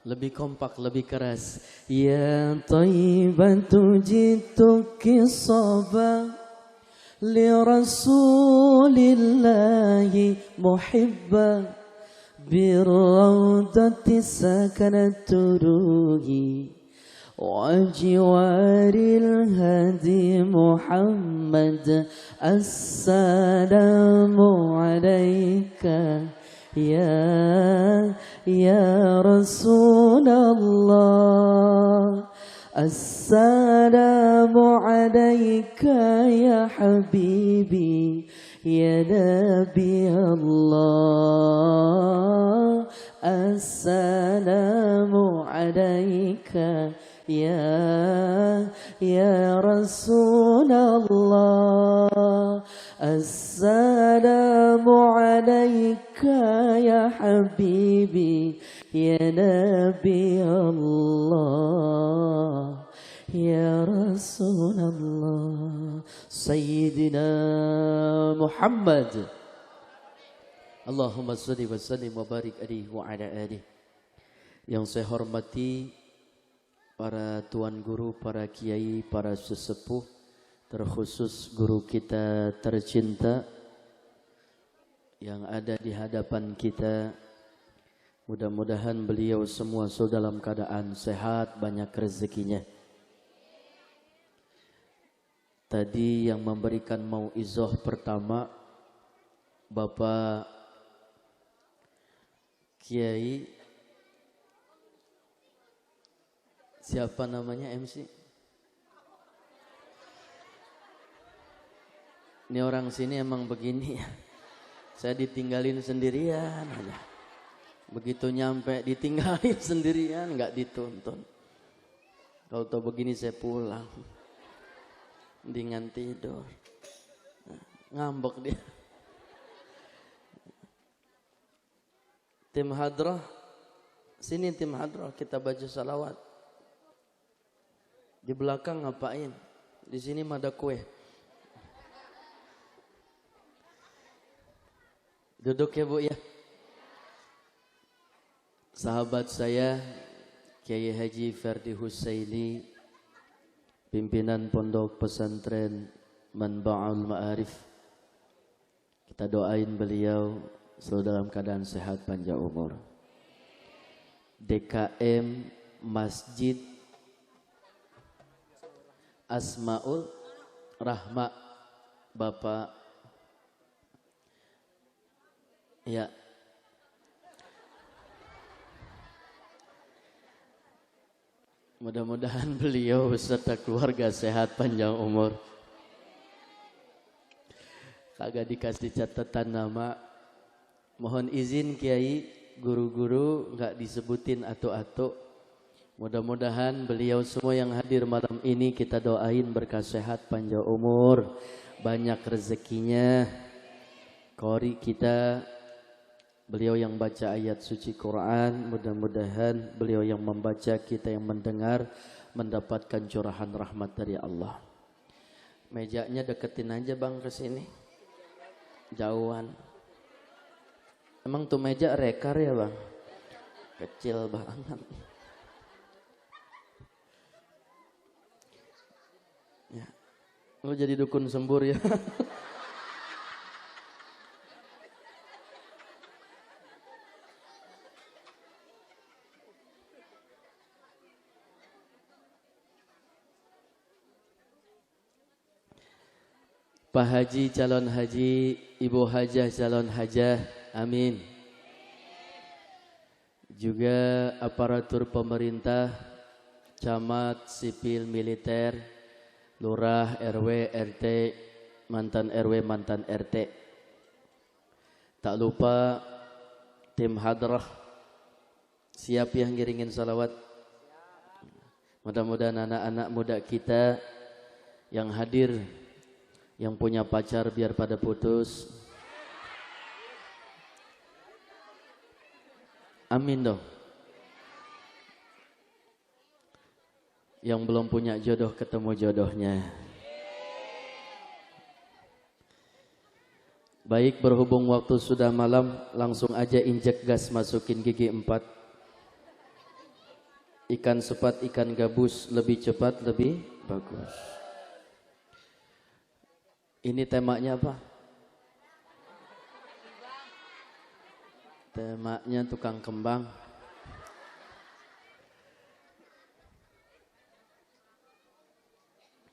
Lebih kompak, lebih keras. Ya tayyibatu jituki sabah li rasulillahi muhibba birrawdati sakanat ruhi وجوار الهادي محمد السلام عليك يا رسول الله السلام عليك يا حبيبي يا نبي الله السلام عليك يا رسول الله السلام عليك يا حبيبي يا نبي الله يا رسول الله سيدنا محمد اللهم صل وسلم وبارك عليه وعلى آله. Yang saya hormati para tuan guru, para kiai, para sesepuh, terkhusus guru kita tercinta yang ada di hadapan kita. Mudah-mudahan beliau semua dalam keadaan sehat, banyak rezekinya. Tadi yang memberikan mauizah pertama Bapak Kiai, siapa namanya MC? Ini orang sini emang begini ya. Saya ditinggalin sendirian aja. Begitu nyampe ditinggalin sendirian, nggak dituntun. Kalau tahu begini saya pulang. Mendingan tidur. Ngambek dia. Tim hadrah, sini tim hadrah kita baca salawat. Di belakang ngapain? Di sini ada kue. Duduk ya Bu ya. Sahabat saya Kiai Haji Ferdi Husaini, pimpinan Pondok Pesantren Manba'ul Ma'arif. Kita doain beliau selalu dalam keadaan sehat, panjang umur. DKM Masjid Asmaul Rahma Bapak ya. Mudah-mudahan beliau beserta keluarga sehat, panjang umur. Kagak dikasih catatan nama. Mohon izin Kiai, guru-guru nggak disebutin atu-atu. Mudah-mudahan beliau semua yang hadir malam ini kita doain berkah sehat, panjang umur, banyak rezekinya. Qori kita, beliau yang baca ayat suci Quran, mudah-mudahan beliau yang membaca, kita yang mendengar mendapatkan curahan rahmat dari Allah. Mejanya deketin aja Bang ke sini. Jauhan. Emang tuh meja rekar ya Bang? Kecil banget. Ya. Lu jadi dukun sembur ya. Pak Haji calon haji, Ibu Hajah calon hajah, amin. Juga aparatur pemerintah, camat, sipil, militer, lurah, RW, RT, mantan RW, mantan RT. Tak lupa tim hadrah, siap yang ngiringin salawat. Mudah-mudahan anak-anak muda kita yang hadir, yang punya pacar biar pada putus. Amin dong. Yang belum punya jodoh ketemu jodohnya. Baik, berhubung waktu sudah malam, langsung aja injek gas, masukin gigi 4. Ikan sepat, ikan gabus, lebih cepat, lebih bagus. Ini temanya apa? Temanya tukang kembang.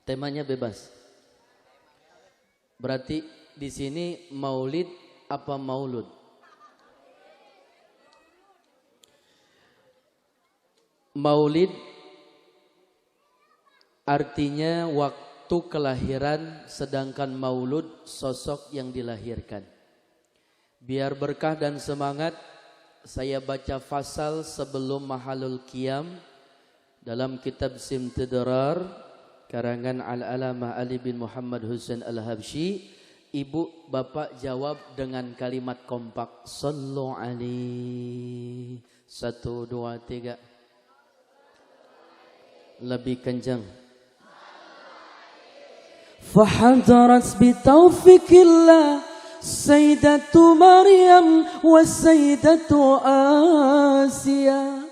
Temanya bebas. Berarti di sini maulid apa maulud? Maulid artinya waktu kelahiran, sedangkan maulud sosok yang dilahirkan. Biar berkah dan semangat, saya baca fasal sebelum mahalul qiyam dalam kitab Simtidrar karangan Al-Alamah Ali bin Muhammad Husain Al-Habsyi. Ibu bapak jawab dengan kalimat kompak, sallu alaihi. 1, 2, 3. Lebih kencang. Fahadarat bitaufikillah Sayyidatu Maryam wa Sayyidatu Asiyah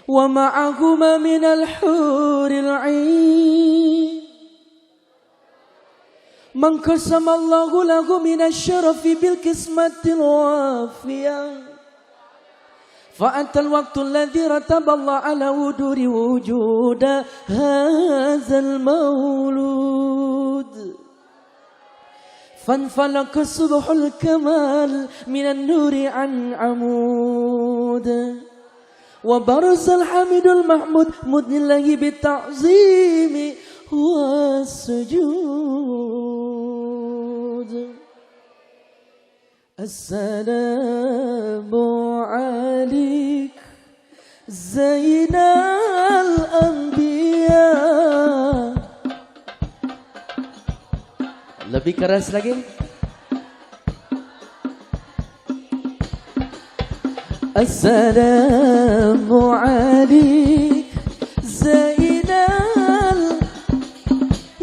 wa ma'ahuma minal huril 'ain man qasamallahu lahu minasyarafi bil qismatil wafiyah. فأنت الوقت الذي رتب الله على وجود هذا المولود فانفلق صبح الكمال من النور عن عمود وبرز الحميد المحمود مدن الله بالتعظيم والسجود. السلام عليك زين الأنبياء. Lebih keras lagi. السلام عليك زين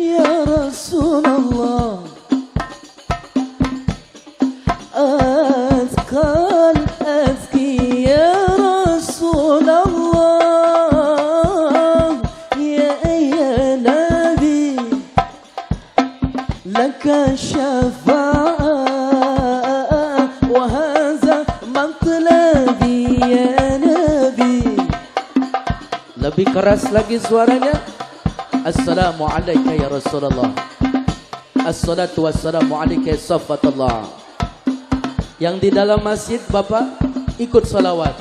يا رسول الله أذكر أذكي يا رسول الله يا نبي لك شفاعة وهذا مطلبي يا نبي. Lebih keras lagi suaranya. Assalamu alayka ya Rasulullah. Assalatu wassalamu alayka ya Safatullah. Yang di dalam masjid Bapak ikut salawat.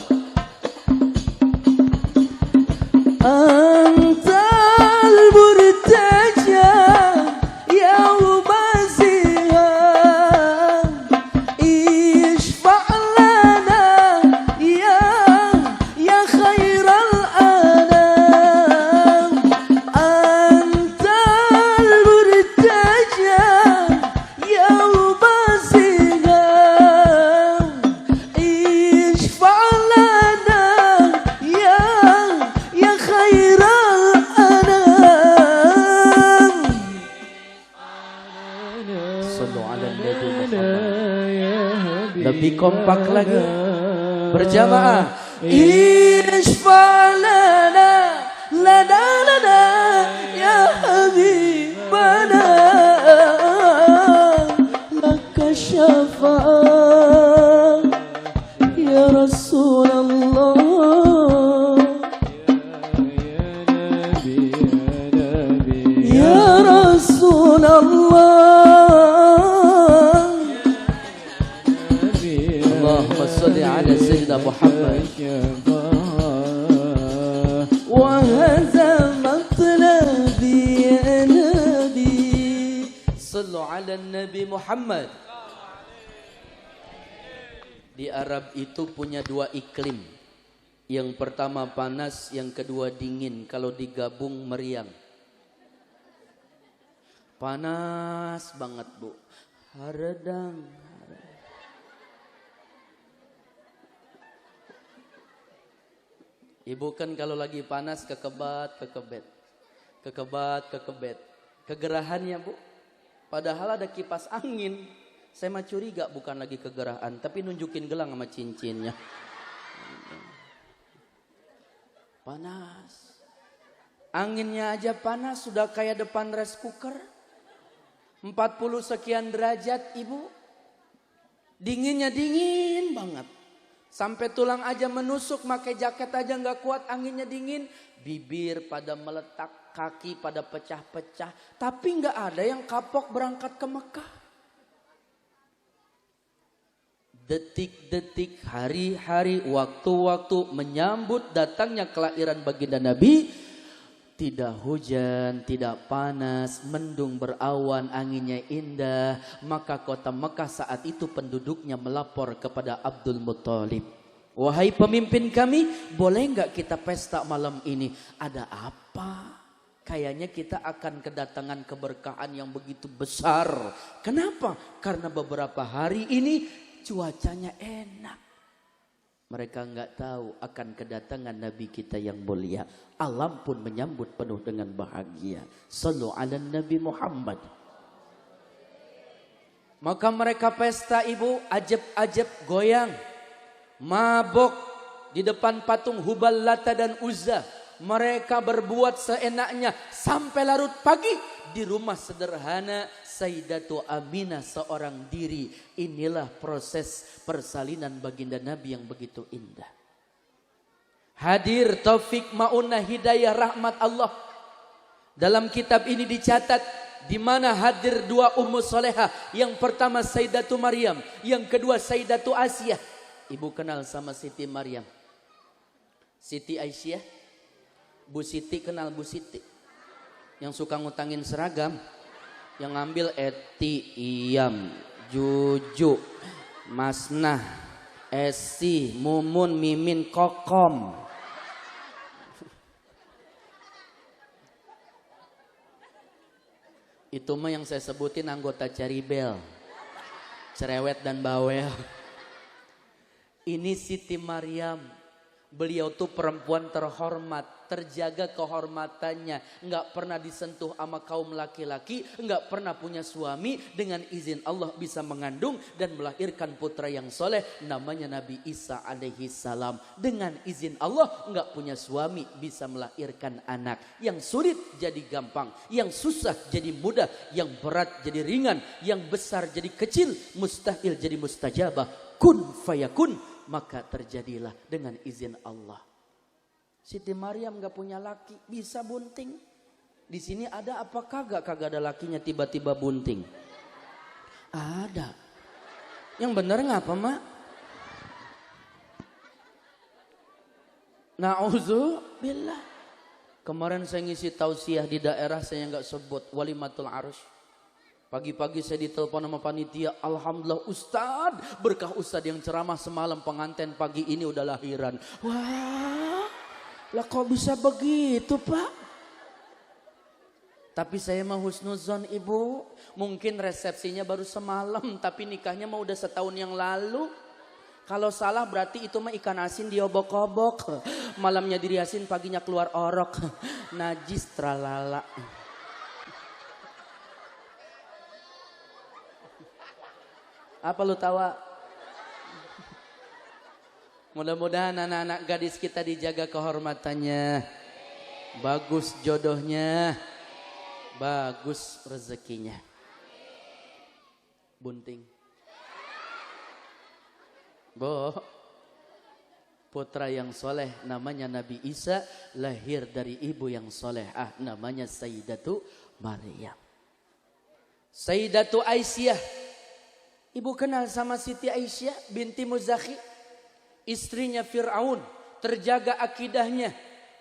Antal murtaja ya ubaziha ishfa' lana ya khairal anam. Antal murtaja ya ubaziha lebih kompak lagi berjamaah. Ishfa' lana lana lana ya habibana laka syafa'ah ya Rasulullah ya Rasulullah. Salli ala Sayyidina Muhammad wa hadza matlabi ya Nabi. Sallu ala Nabi Muhammad. Di Arab itu punya 2 iklim. Yang pertama panas, yang kedua dingin. Kalau digabung meriang. Panas banget, Bu. Haredang. Ibu kan kalau lagi panas kekebat, kekebet. Kekebat, kekebet. Kegerahannya, Bu. Padahal ada kipas angin. Saya mah curiga bukan lagi kegerahan, tapi nunjukin gelang sama cincinnya. Panas. Anginnya aja panas, sudah kayak depan rice cooker. 40 sekian derajat ibu. Dinginnya dingin banget. Sampai tulang aja menusuk, pakai jaket aja nggak kuat, anginnya dingin. Bibir pada meletak, kaki pada pecah-pecah. Tapi nggak ada yang kapok berangkat ke Mekah. Detik-detik, hari-hari, waktu-waktu menyambut datangnya kelahiran baginda Nabi. Tidak hujan, tidak panas, mendung berawan, anginnya indah. Maka kota Mekah saat itu penduduknya melapor kepada Abdul Muthalib. Wahai pemimpin kami, boleh nggak kita pesta malam ini? Ada apa? Kayaknya kita akan kedatangan keberkahan yang begitu besar. Kenapa? Karena beberapa hari ini cuacanya enak. Mereka nggak tahu akan kedatangan Nabi kita yang mulia. Alam pun menyambut penuh dengan bahagia. Sallu ala Nabi Muhammad. Maka mereka pesta ibu, ajab-ajab goyang. Mabok di depan patung Hubal, Lata dan Uzza. Mereka berbuat seenaknya sampai larut pagi di rumah sederhana Sayyidatu Aminah seorang diri. Inilah proses persalinan baginda Nabi yang begitu indah. Hadir taufik maunah hidayah rahmat Allah. Dalam kitab ini dicatat di mana hadir dua ummu solehah. Yang pertama Sayyidatu Maryam, yang kedua Sayyidatu Asiyah. Ibu kenal sama Siti Maryam? Siti Aisyah? Bu Siti kenal Bu Siti? Yang suka ngutangin seragam, yang ngambil Eti, Iyam, Juju, Masnah, Esi, Mumun, Mimin, Kokom. Itu mah yang saya sebutin anggota Caribel, cerewet dan bawel. Ini Siti Maryam. Beliau tuh perempuan terhormat, terjaga kehormatannya, nggak pernah disentuh sama kaum laki-laki, nggak pernah punya suami. Dengan izin Allah bisa mengandung dan melahirkan putra yang soleh, namanya Nabi Isa alaihi salam. Dengan izin Allah nggak punya suami, bisa melahirkan anak. Yang sulit jadi gampang, yang susah jadi mudah, yang berat jadi ringan, yang besar jadi kecil, mustahil jadi mustajabah. Kun fayakun. Maka terjadilah dengan izin Allah. Siti Maryam gak punya laki, bisa bunting. Di sini ada apa kagak? Kagak ada lakinya tiba-tiba bunting. Ada. Yang bener ngapa mak? Na'udzubillah. Kemarin saya ngisi tausiah di daerah saya nggak sebut, Walimatul Arus. Pagi-pagi saya ditelepon sama panitia, alhamdulillah Ustadz, berkah Ustadz yang ceramah semalam pengantin pagi ini udah lahiran. Wah, lah kok bisa begitu Pak? Tapi saya mah husnuzon ibu, mungkin resepsinya baru semalam, tapi nikahnya mah udah setahun yang lalu. Kalau salah berarti itu mah ikan asin diobok-obok, malamnya diriasin paginya keluar orok, najis tralala. Apa lu tawa? Mudah-mudahan anak-anak gadis kita dijaga kehormatannya. Bagus jodohnya. Bagus rezekinya. Bunting. Bo. Putra yang soleh namanya Nabi Isa. Lahir dari ibu yang solehah namanya Sayyidatu Maryam. Sayyidatu Aisyah. Ibu kenal sama Siti Aisyah binti Muzakhi, istrinya Fir'aun, terjaga akidahnya,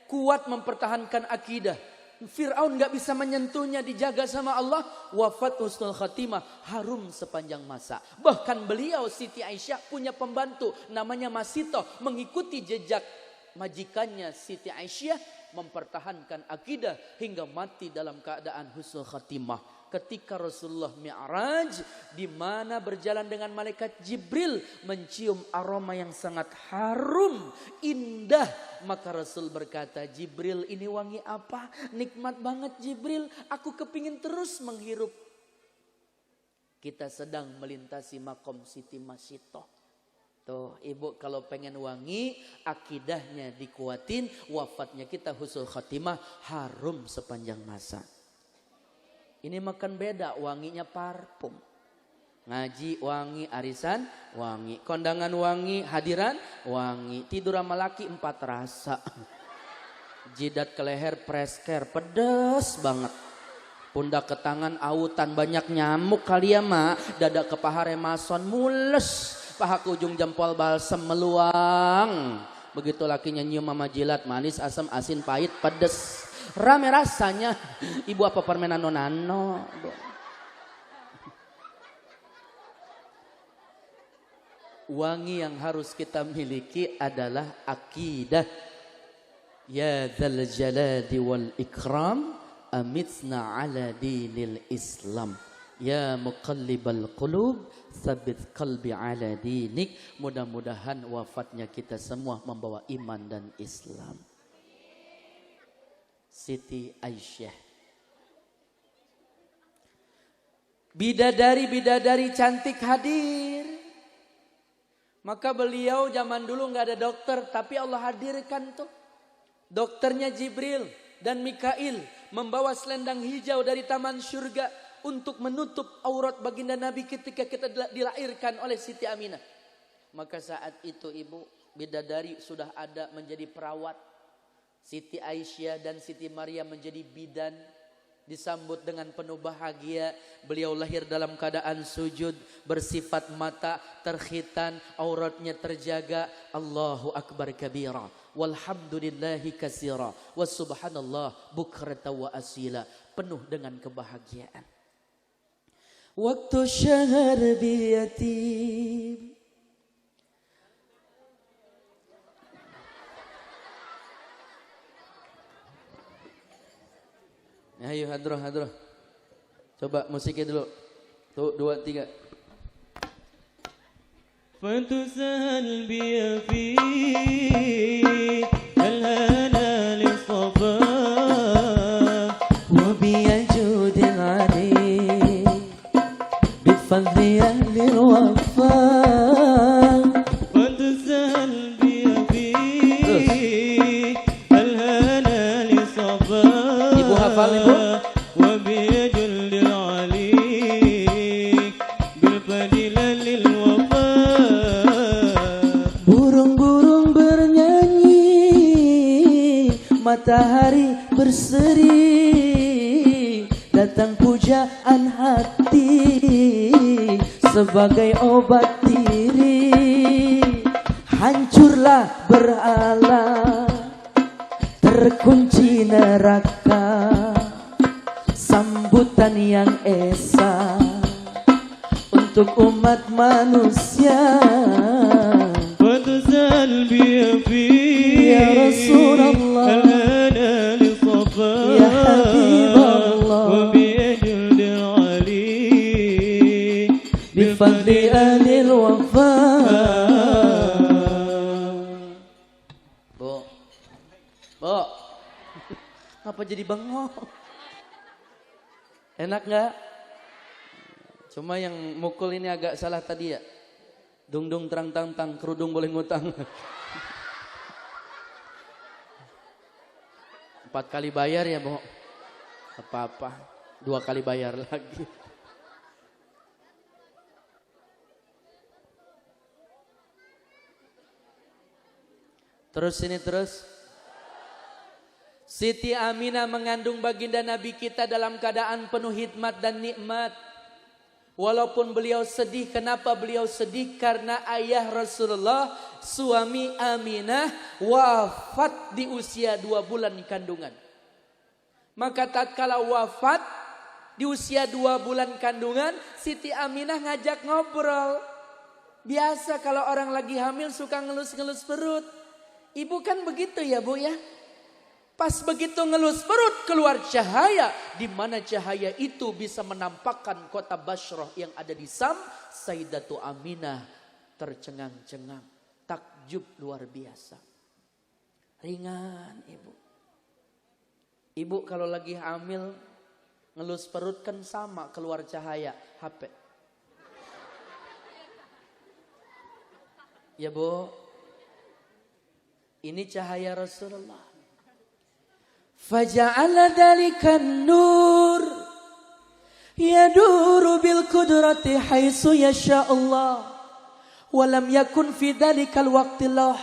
kuat mempertahankan akidah. Fir'aun gak bisa menyentuhnya, dijaga sama Allah. Wafat husnul khatimah, harum sepanjang masa. Bahkan beliau Siti Aisyah punya pembantu namanya Masito, mengikuti jejak majikannya Siti Aisyah, mempertahankan akidah hingga mati dalam keadaan husnul khatimah. Ketika Rasulullah Mi'raj, di mana berjalan dengan malaikat Jibril, mencium aroma yang sangat harum, indah. Maka Rasul berkata, Jibril ini wangi apa? Nikmat banget Jibril, aku kepingin terus menghirup. Kita sedang melintasi makom Siti Masito. Tuh, ibu kalau pengen wangi, akidahnya dikuatin, wafatnya kita husnul khotimah, harum sepanjang masa. Ini makan beda, wanginya parfum. Ngaji wangi, arisan wangi, kondangan wangi, hadiran wangi, tidur sama laki 4 rasa. Jidat ke leher presker, pedes banget. Pundak ke tangan autan, banyak nyamuk kali ya mak. Dada ke paha remason mules. Paha ke ujung jempol balsem meluang. Begitu lakinya nyium mama jilat, manis, asam, asin, pahit, pedes. Rame rasanya. Ibu apa permen nano-nano? Wangi yang harus kita miliki adalah akidah. Ya dzal jalali wal ikram, amitna ala dinil Islam. Ya muqallibal qulub, tsabbit qalbi ala dinik. Mudah-mudahan wafatnya kita semua membawa iman dan Islam. Siti Aisyah, bidadari-bidadari cantik hadir. Maka beliau zaman dulu nggak ada dokter, tapi Allah hadirkan tuh. Dokternya Jibril dan Mikail membawa selendang hijau dari taman surga untuk menutup aurat baginda Nabi ketika kita dilahirkan oleh Siti Aminah. Maka saat itu ibu bidadari sudah ada menjadi perawat. Siti Aisyah dan Siti Maryam menjadi bidan. Disambut dengan penuh bahagia. Beliau lahir dalam keadaan sujud, bersifat mata terkhitan, auratnya terjaga. Allahu akbar kabira, walhamdulillahi katsira, wa subhanallah bukrata wa asila. Penuh dengan kebahagiaan. Waktu syahr biyatim, ayo hadroh. Coba musiknya dulu. Tuh 2 3. Fantusal biyafi alhana lisafa wa biyajudil ali bifadli ahli wafa. Fantusal biyafi alhana lisafa. Ibu hafal ibu? Matahari berseri, datang pujaan hati sebagai obat diri. Hancurlah berhala, terkunci neraka. Sambutan yang esa untuk umat manusia. Fatzal biyafi ya Rasulullah, ya Habiballah, wa biyadil ali bifadli anil wafa. Bu, ngapa jadi bengong? Enak nggak? Cuma yang mukul ini agak salah tadi ya. Dung dung terang tang tang, kerudung boleh ngutang. 4 kali bayar ya Bu. Apa-apa, 2 kali bayar lagi. Terus ini terus. Siti Aminah mengandung baginda Nabi kita dalam keadaan penuh hikmat dan nikmat. Walaupun beliau sedih, kenapa beliau sedih? Karena ayah Rasulullah, suami Aminah, wafat di usia 2 bulan kandungan. Maka tatkala wafat di usia 2 bulan kandungan, Siti Aminah ngajak ngobrol. Biasa kalau orang lagi hamil suka ngelus-ngelus perut. Ibu kan begitu ya Bu ya. Pas begitu ngelus perut keluar cahaya, di mana cahaya itu bisa menampakkan kota Bashrah yang ada di Sam. Sayyidatu Aminah tercengang-cengang, takjub luar biasa. Ringan ibu. Ibu kalau lagi hamil ngelus perut kan sama keluar cahaya HP. Ya Bu, ini cahaya Rasulullah. Faja'ala dzalikan nur yaduru bil qudrati haitsu yasha Allah. Wa lam yakun fi dzalikal waqti lah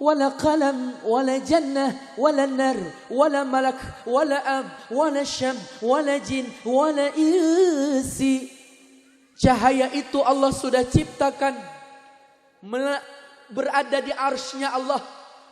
wala qalam wala jannah wala nar wala malak wala am wala syam wala jin wala insi. Cahaya itu Allah sudah ciptakan berada di arsy-Nya Allah,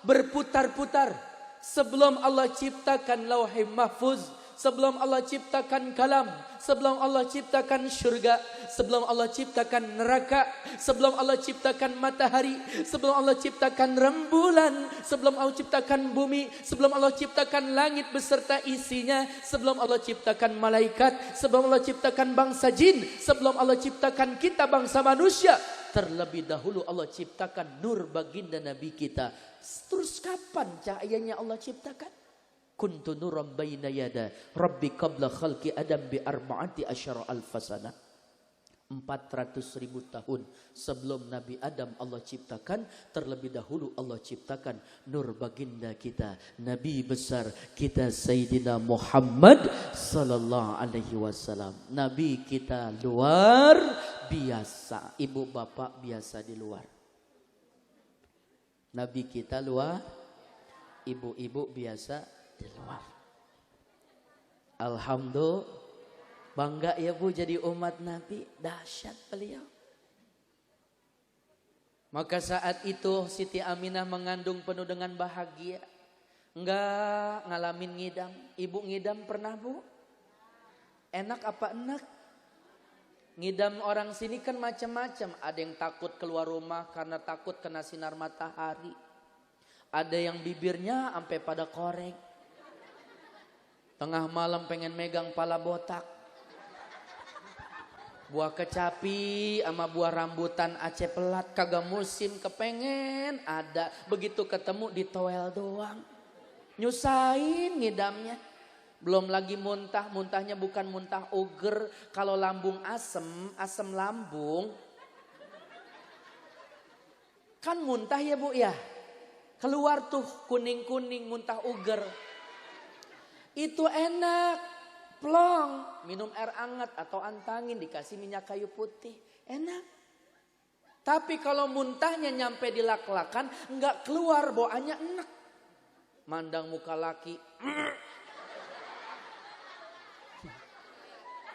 berputar-putar sebelum Allah ciptakan lauhul mahfuz, sebelum Allah ciptakan kalam, sebelum Allah ciptakan syurga, sebelum Allah ciptakan neraka, sebelum Allah ciptakan matahari, sebelum Allah ciptakan rembulan, sebelum Allah ciptakan bumi, sebelum Allah ciptakan langit beserta isinya, sebelum Allah ciptakan malaikat, sebelum Allah ciptakan bangsa jin, sebelum Allah ciptakan kita bangsa manusia. Terlebih dahulu Allah ciptakan nur baginda Nabi kita. Terus kapan cahayanya Allah ciptakan? Kuntu nuram baina yada Rabbi qabla khalqi Adam bi arba'ati asyara alfasana. 400.000 tahun sebelum Nabi Adam Allah ciptakan, terlebih dahulu Allah ciptakan nur baginda kita, Nabi besar kita Sayyidina Muhammad sallallahu alaihi wasallam. Nabi kita luar biasa, ibu bapak biasa di luar. Nabi kita luar, ibu-ibu biasa di luar. Alhamdulillah. Bangga ya Bu jadi umat Nabi, dahsyat beliau. Maka saat itu Siti Aminah mengandung penuh dengan bahagia. Enggak ngalamin ngidam. Ibu ngidam pernah Bu? Enak apa enak? Ngidam orang sini kan macam-macam. Ada yang takut keluar rumah karena takut kena sinar matahari. Ada yang bibirnya sampai pada korek. Tengah malam pengen megang pala botak. Buah kecapi sama buah rambutan Aceh pelat kagak musim kepengen ada. Begitu ketemu ditowel doang. Nyusahin ngidamnya. Belum lagi muntah. Muntahnya bukan muntah oger. Kalau lambung asem lambung. Kan muntah ya Bu ya. Keluar tuh kuning-kuning muntah oger. Itu enak. Plong, minum air hangat atau antangin dikasih minyak kayu putih, enak. Tapi kalau muntahnya nyampe di lak-lakan, nggak keluar, bawaannya enak. Mandang muka laki,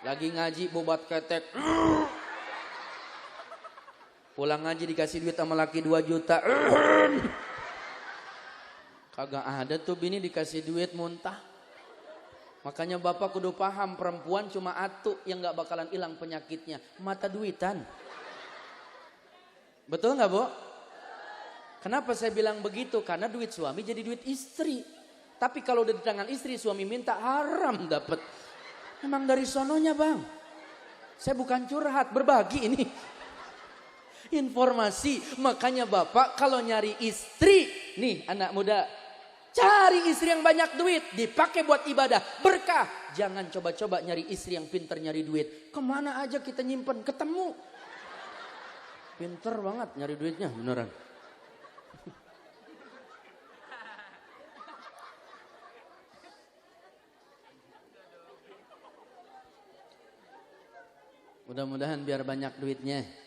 lagi ngaji bobat ketek, pulang ngaji dikasih duit sama laki 2 juta, kagak ada tuh bini dikasih duit muntah. Makanya bapak kudu paham perempuan cuma atu yang gak bakalan hilang penyakitnya. Mata duitan. Betul gak Bu? Kenapa saya bilang begitu? Karena duit suami jadi duit istri. Tapi kalau udah di tangan istri suami minta haram dapat. Memang dari sononya Bang. Saya bukan curhat, berbagi ini. Informasi. Makanya bapak kalau nyari istri. Nih anak muda. Cari istri yang banyak duit, dipakai buat ibadah, berkah. Jangan coba-coba nyari istri yang pinter nyari duit. Kemana aja kita nyimpen, ketemu. Pinter banget nyari duitnya, beneran. Mudah-mudahan biar banyak duitnya.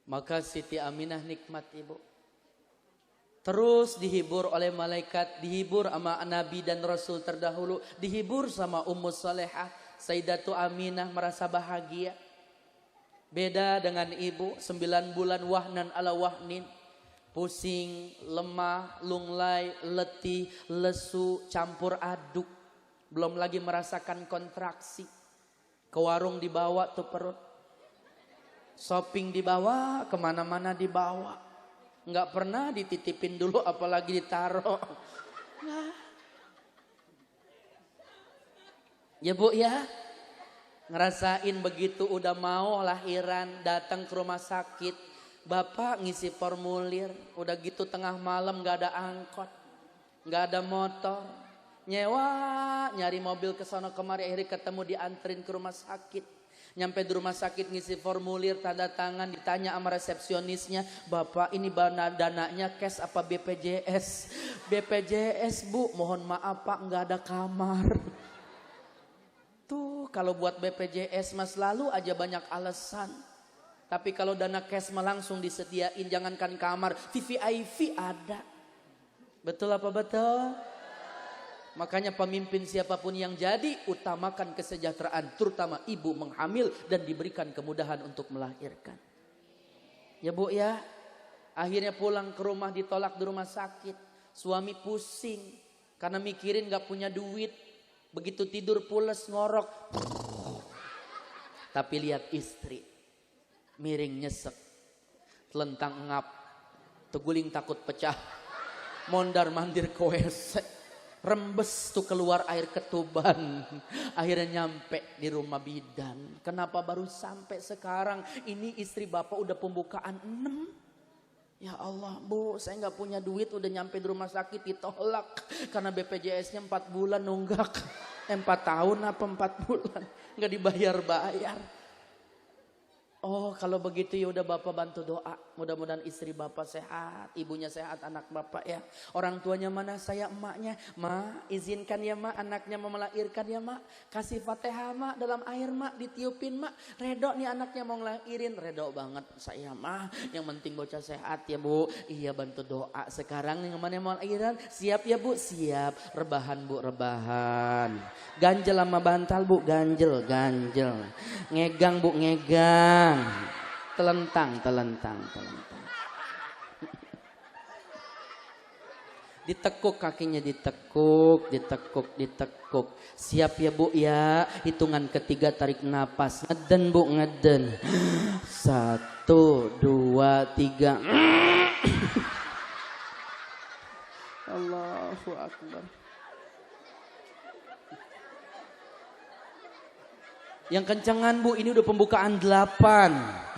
Maka Siti Aminah nikmat ibu. Terus dihibur oleh malaikat, dihibur sama Nabi dan Rasul terdahulu, dihibur sama Ummu Salehah, Sayyidatu Aminah merasa bahagia. Beda dengan ibu, 9 bulan wahnan ala wahnin. Pusing, lemah, lunglai, letih, lesu, campur aduk. Belum lagi merasakan kontraksi. Ke warung dibawa tuh perut. Shopping dibawa, kemana-mana dibawa. Nggak pernah dititipin dulu apalagi ditaruh. Nah. Ya Bu ya. Ngerasain begitu udah mau lahiran, datang ke rumah sakit. Bapak ngisi formulir, udah gitu tengah malam nggak ada angkot, nggak ada motor. Nyewa, nyari mobil ke sono kemari, akhirnya ketemu dianterin ke rumah sakit. Nyampe di rumah sakit ngisi formulir, tanda tangan, ditanya sama resepsionisnya, "Bapak ini dananya cash apa BPJS?" "BPJS Bu, mohon maaf Pak, nggak ada kamar." Tuh kalau buat BPJS mas selalu aja banyak alasan. Tapi kalau dana cash mah langsung disediain, jangankan kamar, VVIP ada. Betul apa betul? Makanya pemimpin siapapun yang jadi, utamakan kesejahteraan, terutama ibu menghamil dan diberikan kemudahan untuk melahirkan. Ya Bu ya, akhirnya pulang ke rumah ditolak di rumah sakit. Suami pusing karena mikirin gak punya duit. Begitu tidur pules ngorok. Tapi lihat istri, miring nyesek, telentang ngap, teguling takut pecah, mondar mandir ke WC. Rembes tuh keluar air ketuban. Akhirnya nyampe di rumah bidan. Kenapa baru sampai sekarang? Ini istri bapak udah pembukaan 6. Ya Allah Bu, saya gak punya duit, udah nyampe di rumah sakit ditolak. Karena BPJS-nya 4 bulan nunggak. 4 tahun apa 4 bulan. Gak dibayar-bayar. Oh kalau begitu ya udah bapak bantu doa. Mudah-mudahan istri bapak sehat, ibunya sehat, anak bapak ya. Orang tuanya mana? Saya emaknya. Ma, izinkan ya ma, anaknya mau melahirkan ya ma. Kasih Fatihah ma, dalam air ma, ditiupin ma. Redo nih anaknya mau ngelahirin. Redo banget saya ma. Yang penting bocah sehat ya Bu. Iya bantu doa. Sekarang yang mana mau lahiran? Siap ya Bu? Siap. Rebahan Bu, rebahan. Ganjel sama bantal Bu, ganjel. Ngegang Bu, ngegang. Telentang. Ditekuk kakinya, ditekuk. Siap ya Bu ya. Hitungan ketiga tarik napas. Ngeden Bu, ngeden. 1, 2, 3. Allahu Akbar. Yang kencangan Bu, ini udah pembukaan 8.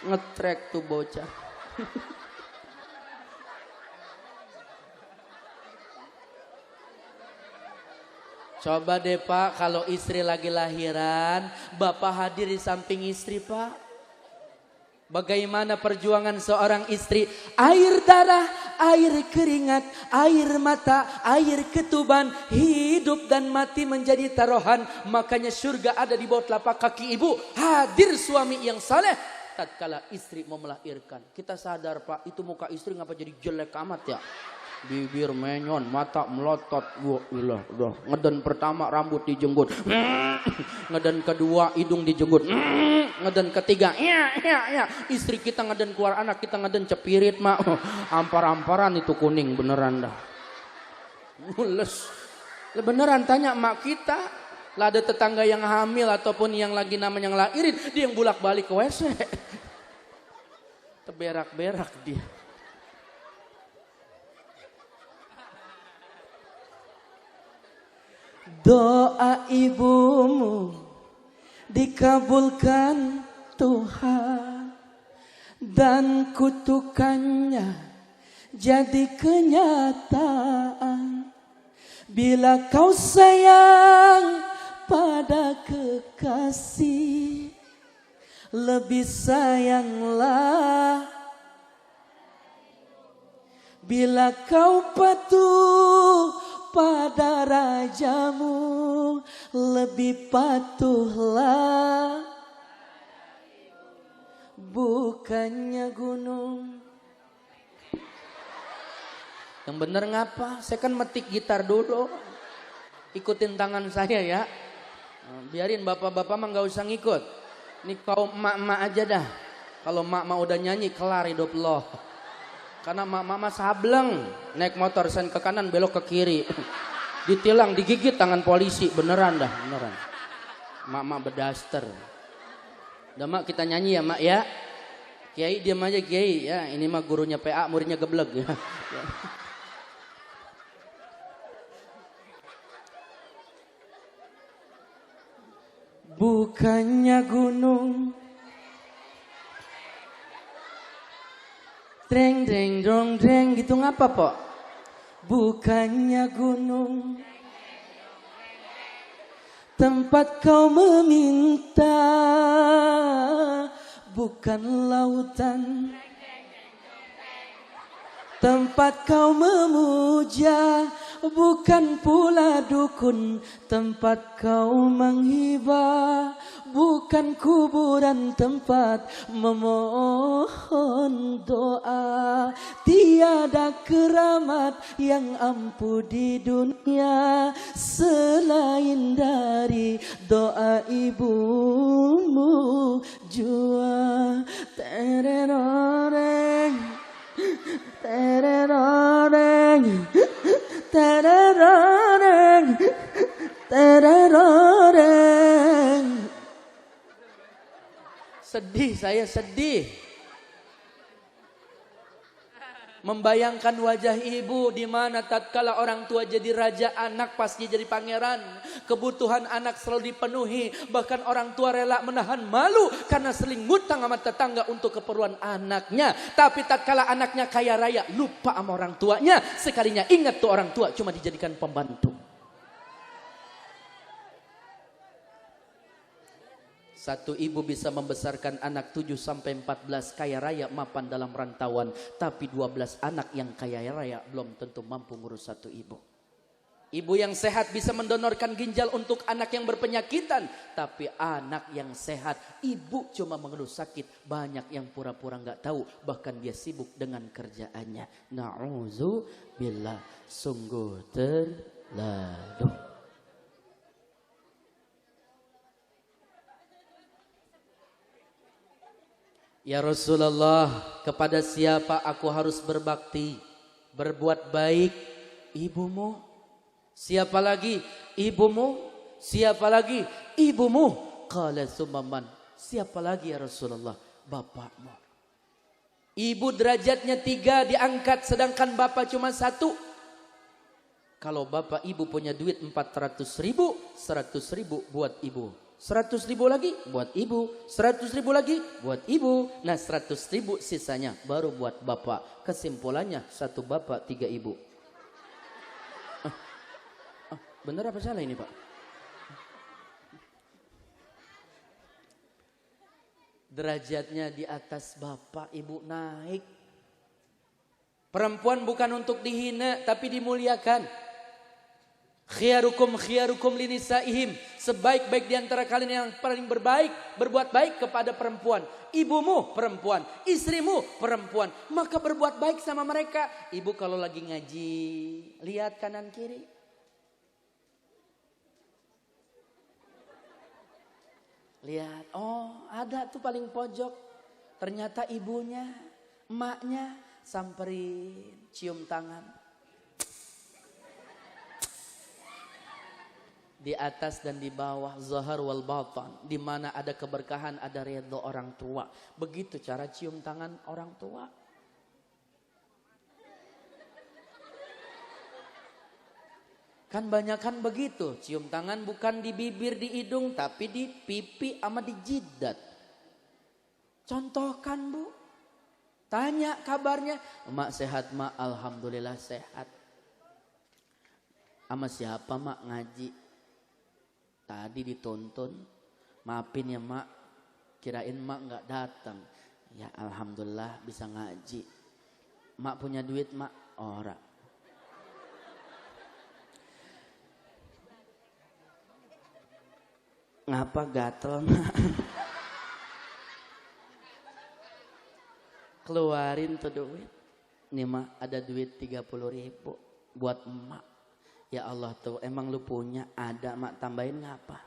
Ngetrek tuh bocah. Coba deh Pak, kalau istri lagi lahiran, bapak hadir di samping istri Pak. Bagaimana perjuangan seorang istri? Air darah, air keringat, air mata, air ketuban, hidup dan mati menjadi taruhan. Makanya surga ada di bawah telapak kaki ibu. Hadir suami yang saleh tatkala istri mau melahirkan. Kita sadar Pak, itu muka istri ngapa jadi jelek amat ya? Bibir menyon, mata melotot. Wah, udah. Ngeden pertama rambut dijenggut. Ngeden kedua hidung dijenggut. Ngeden ketiga, ya. Istri kita ngeden keluar anak, kita ngeden cepirit mak. Ampar-amparan itu kuning beneran dah. Mules. Beneran tanya mak kita. Lah ada tetangga yang hamil ataupun yang lagi namanya ngelahirin, dia yang bulak-balik ke WC. Teberak-berak dia. Doa ibumu dikabulkan Tuhan dan kutukannya jadi kenyataan. Bila kau sayang pada kekasih, lebih sayanglah. Bila kau patuh pada rajamu, lebih patuhlah. Bukannya gunung. Yang bener ngapa? Saya kan metik gitar dulu. Ikutin tangan saya ya. Biarin bapak-bapak mah gak usah ngikut. Ini kau emak-emak aja dah. Kalau emak-emak udah nyanyi kelar hidup lo. Karena mama sableng, naik motor sen ke kanan belok ke kiri. Ditilang, digigit tangan polisi, beneran dah, beneran. Mak bedaster. Udah mak kita nyanyi ya mak ya. Kiai diam aja Kiai ya, ini mah gurunya PA, muridnya geblek ya. Bukannya gunung dreng dreng drong dreng gitu ngapa po? Bukannya gunung tempat kau meminta, bukan lautan tempat kau memuja, bukan pula dukun tempat kau menghibah, bukan kuburan tempat memohon doa. Tiada keramat yang ampuh di dunia selain dari doa ibumu jua. Tereroreng, tereroreng, tereroreng, tereroreng. Sedih, saya sedih membayangkan wajah ibu di mana tatkala orang tua jadi raja, anak pasti jadi pangeran. Kebutuhan anak selalu dipenuhi, bahkan orang tua rela menahan malu karena seling ngutang sama tetangga untuk keperluan anaknya. Tapi tatkala anaknya kaya raya, lupa sama orang tuanya. Sekalinya ingat tuh orang tua cuma dijadikan pembantu. Satu ibu bisa membesarkan anak 7-14 kaya raya mapan dalam rantauan. Tapi 12 anak yang kaya raya belum tentu mampu ngurus satu ibu. Ibu yang sehat bisa mendonorkan ginjal untuk anak yang berpenyakitan. Tapi anak yang sehat, ibu cuma mengeluh sakit. Banyak yang pura-pura gak tahu. Bahkan dia sibuk dengan kerjaannya. Na'udzubillah, sungguh terlalu. Ya Rasulullah, kepada siapa aku harus berbakti, berbuat baik? Ibumu. Siapa lagi? Ibumu. Siapa lagi? Ibumu. Qala summan. Siapa lagi ya Rasulullah? Bapakmu. Ibu derajatnya 3 diangkat, sedangkan bapak cuma 1. Kalau bapak ibu punya duit 400.000, 100.000 buat ibu. 100.000 lagi buat ibu, 100.000 lagi buat ibu. Nah 100.000 sisanya baru buat bapak. Kesimpulannya 1 bapak 3 ibu. Bener apa salah ini pak? Derajatnya di atas bapak ibu naik. Perempuan bukan untuk dihina tapi dimuliakan. Khiyarukum khiyarukum linisaihim. Sebaik-baik di antara kalian yang paling berbaik, berbuat baik kepada perempuan. Ibumu perempuan, istrimu perempuan, maka berbuat baik sama mereka. Ibu kalau lagi ngaji, lihat kanan kiri. Lihat, oh ada tuh paling pojok. Ternyata ibunya, emaknya, samperin, cium tangan. Di atas dan di bawah, zahar wal batan, di mana ada keberkahan, ada ridho orang tua. Begitu cara cium tangan orang tua. Kan banyak kan begitu, cium tangan bukan di bibir, di hidung, tapi di pipi sama di jidat. Contohkan bu, tanya kabarnya, mak sehat mak, alhamdulillah sehat. Sama siapa mak? Ngaji. Tadi dituntun, maafin ya mak, kirain mak gak datang. Ya alhamdulillah bisa ngaji. Mak punya duit mak? Ora. Ngapa gatel mak? Keluarin tuh duit. Nih mak ada duit 30.000 buat emak. Ya Allah tuh emang lu punya, ada mak, tambahin ngapa?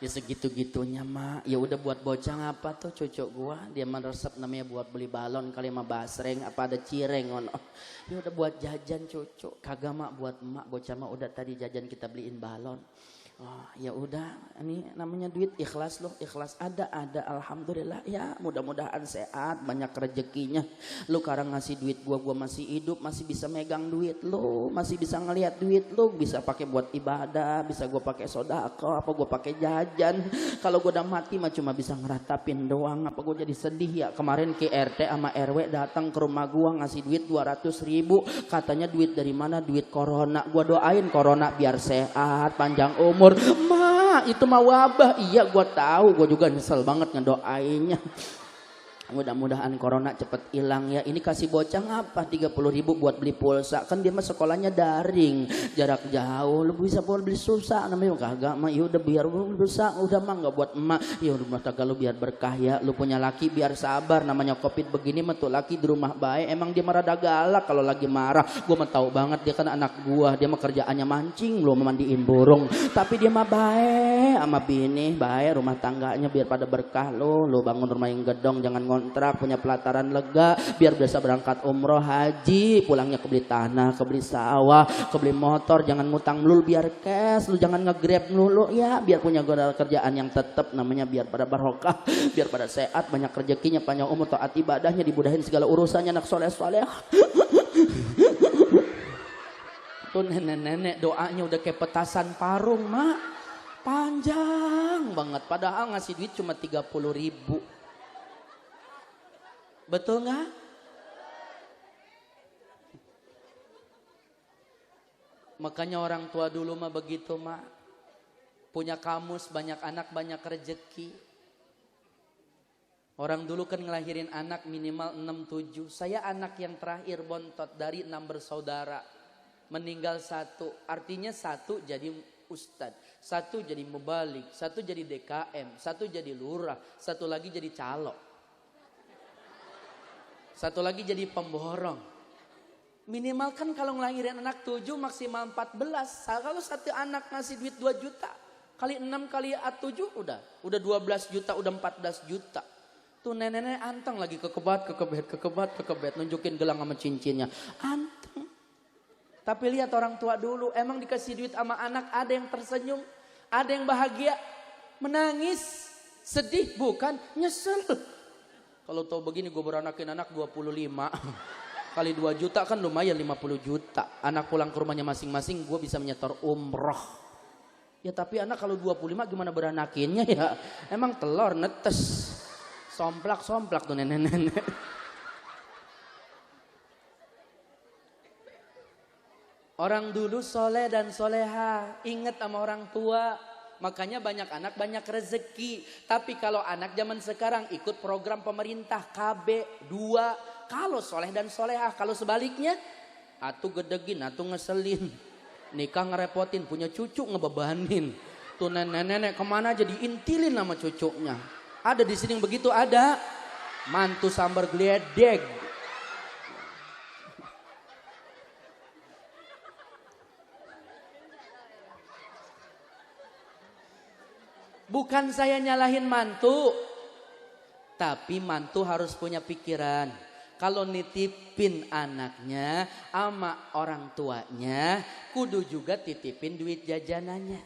Ya segitu-gitunya mak. Ya udah buat bocah ngapa tuh cucu gua, dia mah resep namanya buat beli balon kali mah basreng apa ada cireng ono. Ya udah buat jajan cucu, kagak mak buat emak, bocah mah udah tadi jajan kita beliin balon. Oh, ya udah, ini namanya duit ikhlas loh, ikhlas ada, alhamdulillah ya, mudah-mudahan sehat, banyak rezekinya. Lu sekarang ngasih duit gua masih hidup, masih bisa megang duit lu, masih bisa ngelihat duit lu, bisa pakai buat ibadah, bisa gua pakai sodako, apa gua pakai jajan. Kalau gua udah mati mah cuma bisa ngeratapin doang, apa gua jadi sedih ya. Kemarin ke RT sama RW datang ke rumah gua ngasih duit 200.000, katanya duit dari mana? Duit corona. Gua doain corona biar sehat, panjang umur. Ma, itu mah wabah. Iya gua tahu, gua juga nyesel banget ngedoainnya. Mudah-mudahan corona cepet hilang ya. Ini kasih bocah apa 30.000 buat beli pulsa. Kan dia mah sekolahnya daring, jarak jauh. Lu bisa beli susah namanya kagak mah. Ya udah biar susah, udah mah nggak buat emak. Ya rumah tangga lu biar berkah ya. Lu punya laki biar sabar. Namanya Covid begini mah tuh laki di rumah baik. Emang dia marah galak kalau lagi marah. Gua mah tahu banget dia kan anak gua. Dia mah kerjaannya mancing, lu mandiin burung. Tapi dia mah baik sama bini, baik rumah tangganya biar pada berkah lu. Lu bangun rumah yang gedong, jangan kontrak, punya pelataran lega, biar bisa berangkat umroh haji, pulangnya kebeli tanah, kebeli sawah, kebeli motor, jangan ngutang melulu biar cash, lu jangan nge-grab melulu ya, biar punya kerjaan yang tetap, namanya biar pada barokah, biar pada sehat, banyak rezekinya, panjang umur, taat ibadahnya, dimudahin segala urusannya, anak soleh-soleh. Tuh nenek-nenek doanya udah kayak petasan parung, mak, panjang banget, padahal ngasih duit cuma 30.000. Betul nggak? Makanya orang tua dulu mah begitu mah. Punya kamus, banyak anak, banyak rezeki. Orang dulu kan ngelahirin anak minimal 6-7. Saya anak yang terakhir bontot dari 6 bersaudara. Meninggal 1. Artinya 1 jadi ustadz, 1 jadi mubalik, 1 jadi DKM, 1 jadi lurah, 1 lagi jadi calo. 1 lagi jadi pemborong. Minimal kan kalau ngelahirin anak 7 maksimal 14. Kalau 1 anak ngasih duit 2 juta. Kali 6 kali 7 udah 12 juta, udah 14 juta. Tuh nenek-nenek anteng lagi kekebat. Nunjukin gelang sama cincinnya. Anteng. Tapi lihat orang tua dulu. Emang dikasih duit sama anak ada yang tersenyum. Ada yang bahagia. Menangis. Sedih bukan? Nyesel. Kalau tahu begini gue beranakin anak 25 kali 2 juta kan lumayan 50 juta. Anak pulang ke rumahnya masing-masing gue bisa menyetor umroh. Ya tapi anak kalau 25 gimana beranakinnya ya? Emang telur netes. Somplak tuh nenek-nenek. Orang dulu soleh dan soleha. Ingat sama orang tua. Makanya banyak anak banyak rezeki. Tapi kalau anak zaman sekarang ikut program pemerintah KB 2. Kalau soleh dan solehah. Kalau sebaliknya atuh gedegin, atuh ngeselin. Nikah ngerepotin, punya cucu ngebebanin. Tuh nenek-nenek kemana aja diintilin sama cucunya. Ada di sini yang begitu ada. Mantu sambar geledeg. Bukan saya nyalahin mantu. Tapi mantu harus punya pikiran. Kalau nitipin anaknya sama orang tuanya, kudu juga titipin duit jajanannya.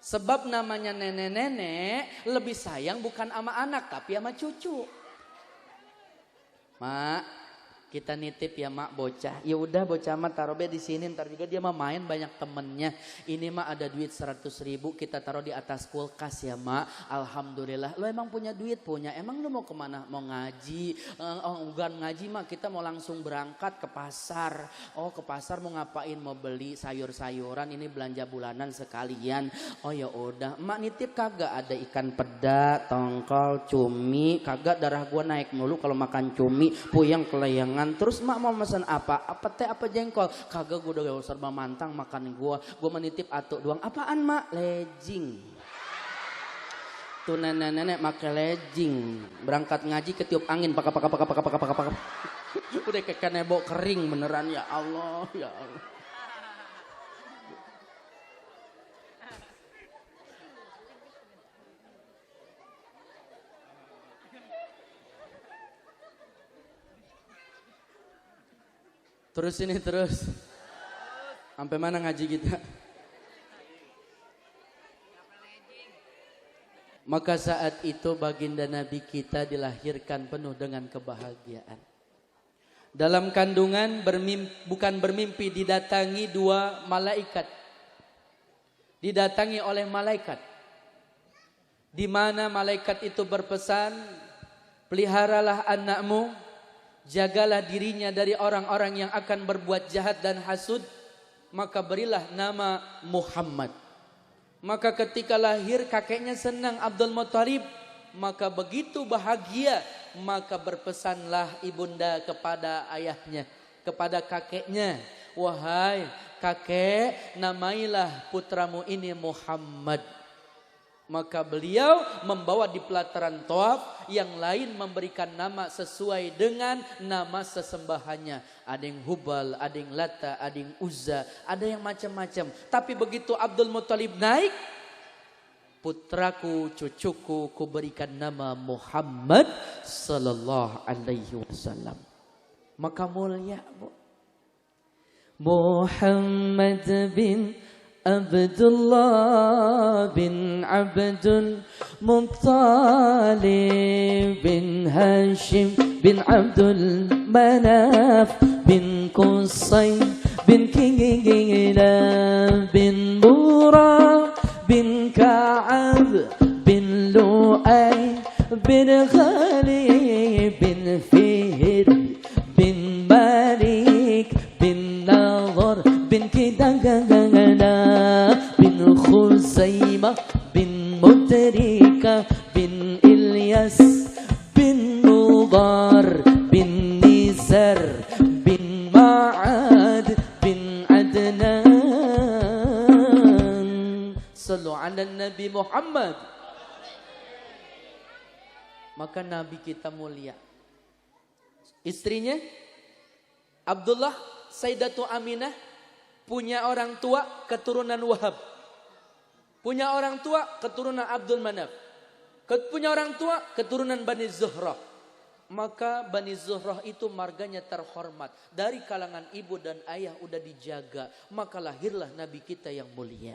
Sebab namanya nenek-nenek lebih sayang bukan sama anak tapi sama cucu. Mak, kita nitip ya mak bocah. Ya udah bocah mah taruh be di sini, ntar juga dia mah main banyak temennya. Ini mah ada duit 100.000 kita taruh di atas kulkas ya mak. Alhamdulillah. Lo emang punya duit? Punya. Emang lo mau kemana? Mau ngaji? Bukan ngaji mah, kita mau langsung berangkat ke pasar. Oh ke pasar mau ngapain? Mau beli sayur-sayuran. Ini belanja bulanan sekalian. Oh ya udah. Mak nitip kagak ada ikan peda, tongkol, cumi. Kagak, darah gua naik mulu kalau makan cumi. Puyeng kelayangan. Terus mak mau pesan apa? Apa teh apa jengkol? Kagak, gue udah serba mantang makan gue menitip atuk doang. Apaan mak? Legging. Tuh nenek-nenek pakai legging berangkat ngaji ketiup angin pak. Udah kayak nebo kering beneran, ya Allah, ya Allah. Terus ini terus. Sampai mana ngaji kita? Maka saat itu baginda Nabi kita dilahirkan penuh dengan kebahagiaan. Dalam kandungan bukan bermimpi, didatangi dua malaikat. Didatangi oleh malaikat. Di mana malaikat itu berpesan, peliharalah anakmu, jagalah dirinya dari orang-orang yang akan berbuat jahat dan hasud, maka berilah nama Muhammad. Maka ketika lahir kakeknya senang, Abdul Muthalib, maka begitu bahagia, maka berpesanlah ibunda kepada ayahnya, kepada kakeknya, wahai kakek, namailah putramu ini Muhammad. Maka beliau membawa di pelataran Tawaf, yang lain memberikan nama sesuai dengan nama sesembahannya. Ada yang Hubal, ada yang Lata, ada yang Uzza, ada yang macam-macam. Tapi begitu Abdul Muthalib naik, putraku, cucuku, ku berikan nama Muhammad sallallahu alaihi wasallam. Maka mulia, Bu. Muhammad bin Abdullah bin Abdul Muttalib bin Hashim bin Abdul Manaf bin Qusay bin Kilab bin Murrah bin Ka'ab bin Lu'ay bin Khalid bin Fihr bin Malik bin Nadhr bin Kidagana bin Khuzaimah bin Mudrika bin Ilyas bin Mudar bin Nizar bin Ma'ad bin Adnan. Sallu ala Nabi Muhammad. Maka Nabi kita mulia. Istrinya Abdullah, Sayyidatu Aminah, punya orang tua keturunan Wahab. Punya orang tua keturunan Abdul Manaf. Punya orang tua keturunan Bani Zuhrah. Maka Bani Zuhrah itu marganya terhormat. Dari kalangan ibu dan ayah udah dijaga. Maka lahirlah Nabi kita yang mulia.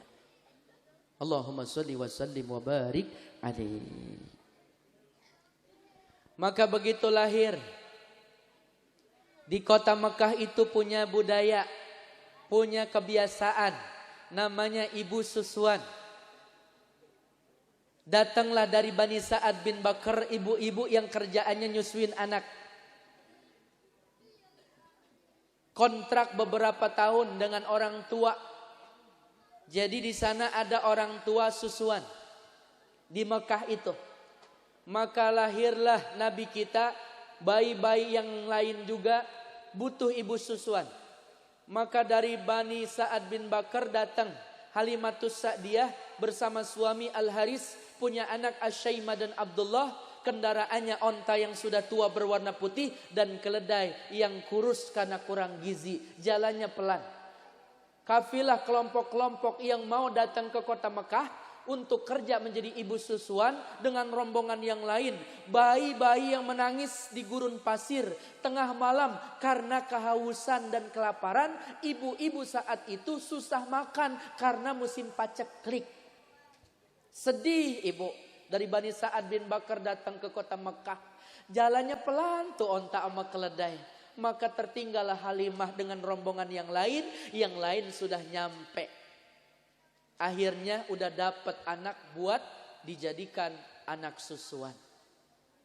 Allahumma sholli wa sallim wa barik alaihi. Maka begitu lahir, di kota Mekah itu punya budaya, punya kebiasaan, namanya ibu susuan. Datanglah dari Bani Sa'ad bin Bakar ibu-ibu yang kerjaannya nyusuin anak. Kontrak beberapa tahun dengan orang tua. Jadi di sana ada orang tua susuan di Mekah itu. Maka lahirlah Nabi kita, bayi-bayi yang lain juga butuh ibu susuan. Maka dari Bani Sa'ad bin Bakar datang Halimatus Sa'diyah bersama suami Al-Haris, punya anak Asyaimah dan Abdullah. Kendaraannya onta yang sudah tua berwarna putih dan keledai yang kurus karena kurang gizi. Jalannya pelan. Kafilah kelompok-kelompok yang mau datang ke kota Mekah untuk kerja menjadi ibu susuan dengan rombongan yang lain. Bayi-bayi yang menangis di gurun pasir tengah malam karena kehausan dan kelaparan. Ibu-ibu saat itu susah makan karena musim paceklik. Sedih ibu dari Bani Sa'ad bin Bakar datang ke kota Mekah. Jalannya pelan tuh onta sama keledai. Maka tertinggallah Halimah dengan rombongan yang lain. Yang lain sudah nyampe. Akhirnya udah dapat anak buat dijadikan anak susuan.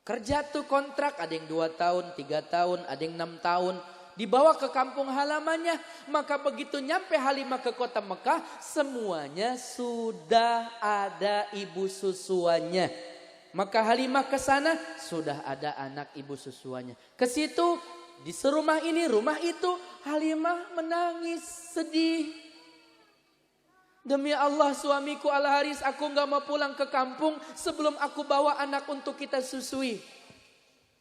Kerja tuh kontrak, ada yang 2 tahun, 3 tahun, ada yang 6 tahun. Dibawa ke kampung halamannya. Maka begitu nyampe Halimah ke kota Mekah, semuanya sudah ada ibu susuannya. Maka Halimah ke sana, sudah ada anak ibu susuannya. Ke situ, di serumah ini, rumah itu, Halimah menangis, sedih. Demi Allah suamiku Al-Haris, aku gak mau pulang ke kampung sebelum aku bawa anak untuk kita susui.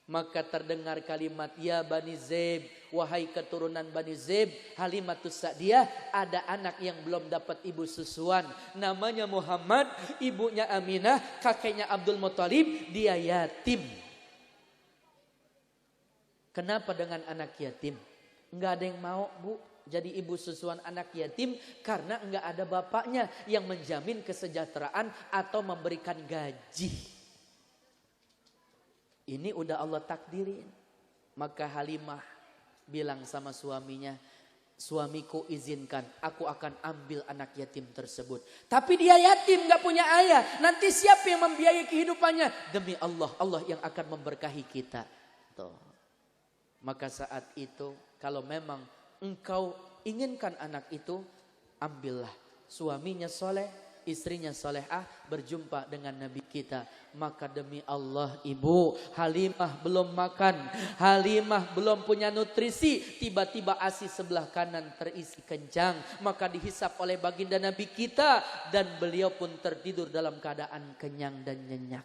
Maka terdengar kalimat, ya Bani Zaib, wahai keturunan Bani Zaib, Halimatus Sa'diyah, ada anak yang belum dapat ibu susuan. Namanya Muhammad, ibunya Aminah, kakeknya Abdul Muthalib, dia yatim. Kenapa dengan anak yatim? Enggak ada yang mau, Bu. jadi ibu susuan anak yatim karena enggak ada bapaknya yang menjamin kesejahteraan atau memberikan gaji. Ini udah Allah takdirin. Maka Halimah bilang sama suaminya, suamiku izinkan, aku akan ambil anak yatim tersebut. Tapi dia yatim, gak punya ayah. Nanti siapa yang membiayai kehidupannya? Demi Allah, Allah yang akan memberkahi kita. Tuh. Maka saat itu, kalau memang engkau inginkan anak itu, ambillah. Suaminya soleh, istrinya solehah, berjumpa dengan Nabi kita. Maka demi Allah ibu, Halimah belum makan, Halimah belum punya nutrisi, tiba-tiba ASI sebelah kanan terisi kencang. Maka dihisap oleh baginda Nabi kita, dan beliau pun tertidur dalam keadaan kenyang dan nyenyak.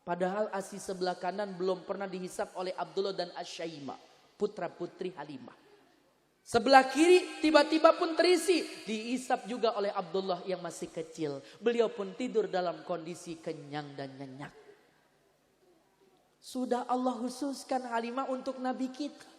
Padahal ASI sebelah kanan belum pernah dihisap oleh Abdullah dan Asyaimah, putra putri Halimah. Sebelah kiri tiba-tiba pun terisi, dihisap juga oleh Abdullah yang masih kecil. Beliau pun tidur dalam kondisi kenyang dan nyenyak. Sudah Allah khususkan Halimah untuk Nabi kita.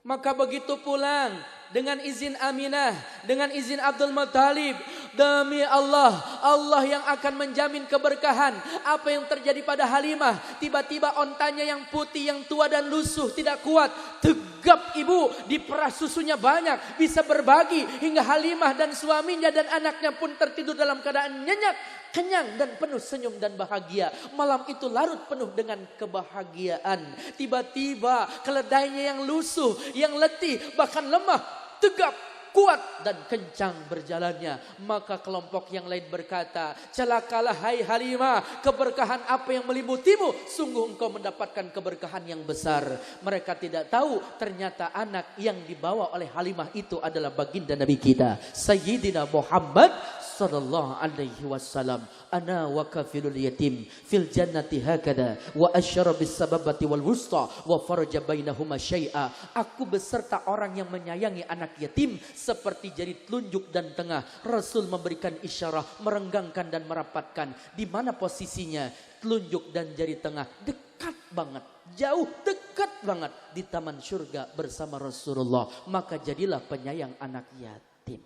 Maka begitu pulang dengan izin Aminah, dengan izin Abdul Muttalib, demi Allah, Allah yang akan menjamin keberkahan. Apa yang terjadi pada Halimah? Tiba-tiba ontanya yang putih, yang tua dan lusuh tidak kuat, tegap ibu, diperah susunya banyak, bisa berbagi hingga Halimah dan suaminya dan anaknya pun tertidur dalam keadaan nyenyak, kenyang dan penuh senyum dan bahagia. Malam itu larut penuh dengan kebahagiaan. Tiba-tiba keledainya yang lusuh, yang letih, bahkan lemah, tegap, kuat dan kencang berjalannya. Maka kelompok yang lain berkata, celakalah hai Halimah, keberkahan apa yang melimutimu? Sungguh engkau mendapatkan keberkahan yang besar. Mereka tidak tahu ternyata anak yang dibawa oleh Halimah itu adalah baginda Nabi kita, Sayyidina Muhammad sallallahu alaihi wasallam. Ana wa kafilul yatim fil jannati hakada wa asyara bis sababati wal wusta wa faraja bainahuma syai'a. Aku beserta orang yang menyayangi anak yatim seperti jari telunjuk dan tengah. Rasul memberikan isyarat, merenggangkan dan merapatkan. Di mana posisinya? Telunjuk dan jari tengah dekat banget, jauh dekat banget di taman surga bersama Rasulullah. Maka jadilah penyayang anak yatim.